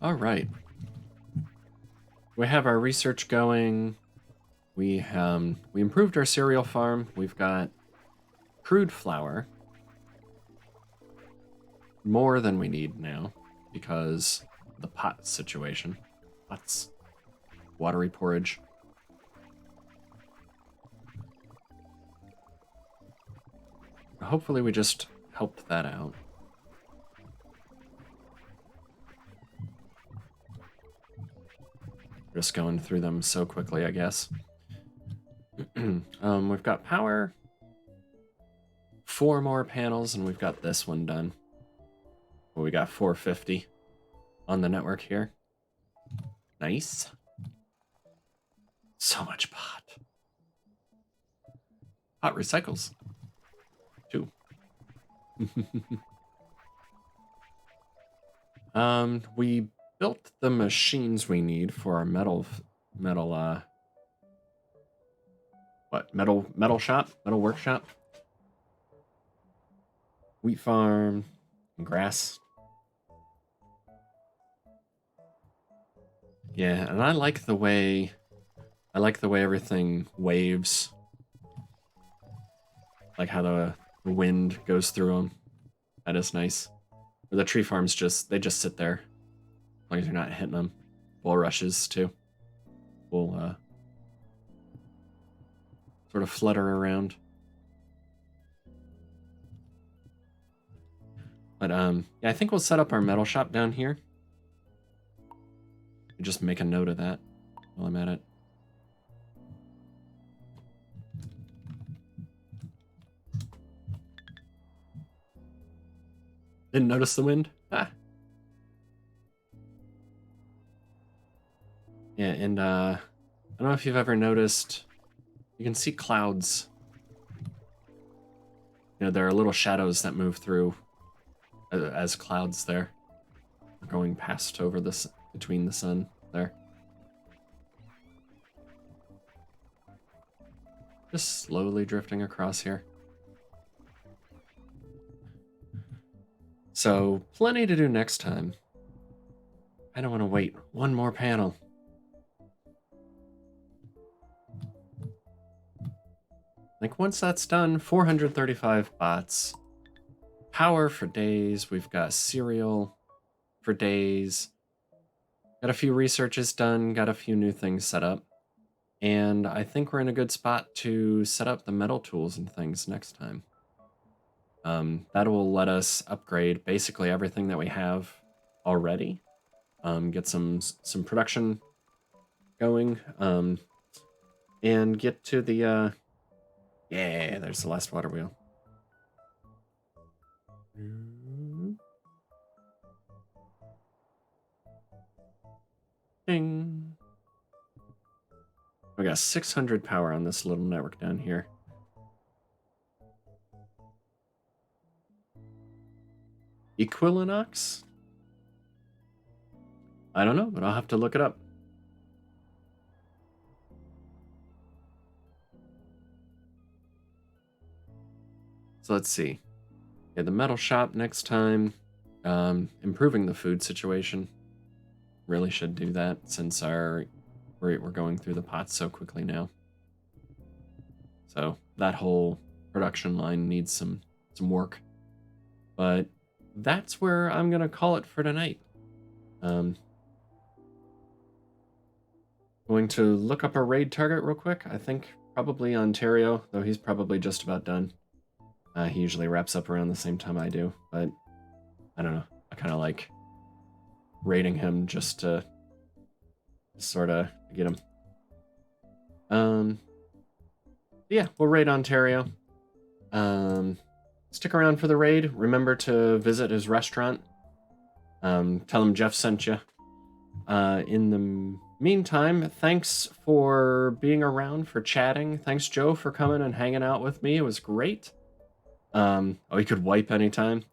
All right. We have our research going. We improved our cereal farm. We've got crude flour. More than we need now because the pot situation. Pots. Watery porridge. Hopefully we just helped that out. Just going through them so quickly, I guess. We've got power. 4 more panels, and we've got this one done. Well, we got 450 on the network here. Nice. So much pot. Pot recycles. 2. We built the machines we need for our metal shop, metal workshop, wheat farm, and grass. Yeah, and I like the way everything waves. Like how the wind goes through them. That is nice. Or the tree farms they just sit there. As long as you're not hitting them. Bulrushes too. Will sort of flutter around. But yeah, I think we'll set up our metal shop down here. Just make a note of that while I'm at it. Didn't notice the wind? Ah. Yeah, and I don't know if you've ever noticed, you can see clouds. You know, there are little shadows that move through as clouds there. Going past over this between the sun there. Just slowly drifting across here. So, plenty to do next time. I don't want to wait one more panel. Like, once that's done, 435 bots. Power for days. We've got cereal for days. Got a few researches done. Got a few new things set up. And I think we're in a good spot to set up the metal tools and things next time. That will let us upgrade basically everything that we have already. Get some production going. And get to the yeah, there's the last water wheel. Ding. We got 600 power on this little network down here. Equinox? I don't know, but I'll have to look it up. So let's see. Yeah, the metal shop next time. Improving the food situation. Really should do that since we're going through the pots so quickly now. So that whole production line needs some work. But that's where I'm gonna call it for tonight. Going to look up a raid target real quick. I think probably Ontario, though he's probably just about done. He usually wraps up around the same time I do, but I don't know. I kind of like raiding him just to sort of get him. Yeah, we'll raid Ontario. Stick around for the raid. Remember to visit his restaurant. Tell him Jeff sent you. In the meantime, thanks for being around, for chatting. Thanks, Joe, for coming and hanging out with me. It was great. Oh, he could wipe anytime.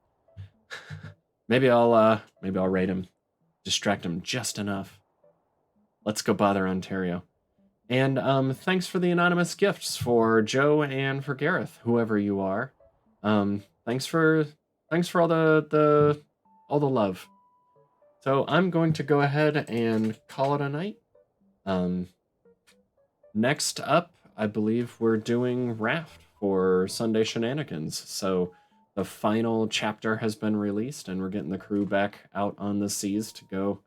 maybe I'll raid him. Distract him just enough. Let's go bother Ontario. And thanks for the anonymous gifts for Joe and for Gareth, whoever you are. Thanks for all the love. So I'm going to go ahead and call it a night. Next up, I believe we're doing Raft for Sunday Shenanigans. So the final chapter has been released, and we're getting the crew back out on the seas to go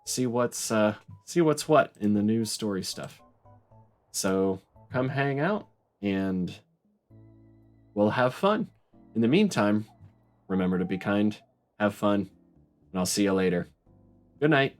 see what's what in the news story stuff. So come hang out, and we'll have fun. In the meantime, remember to be kind, have fun, and I'll see you later. Good night.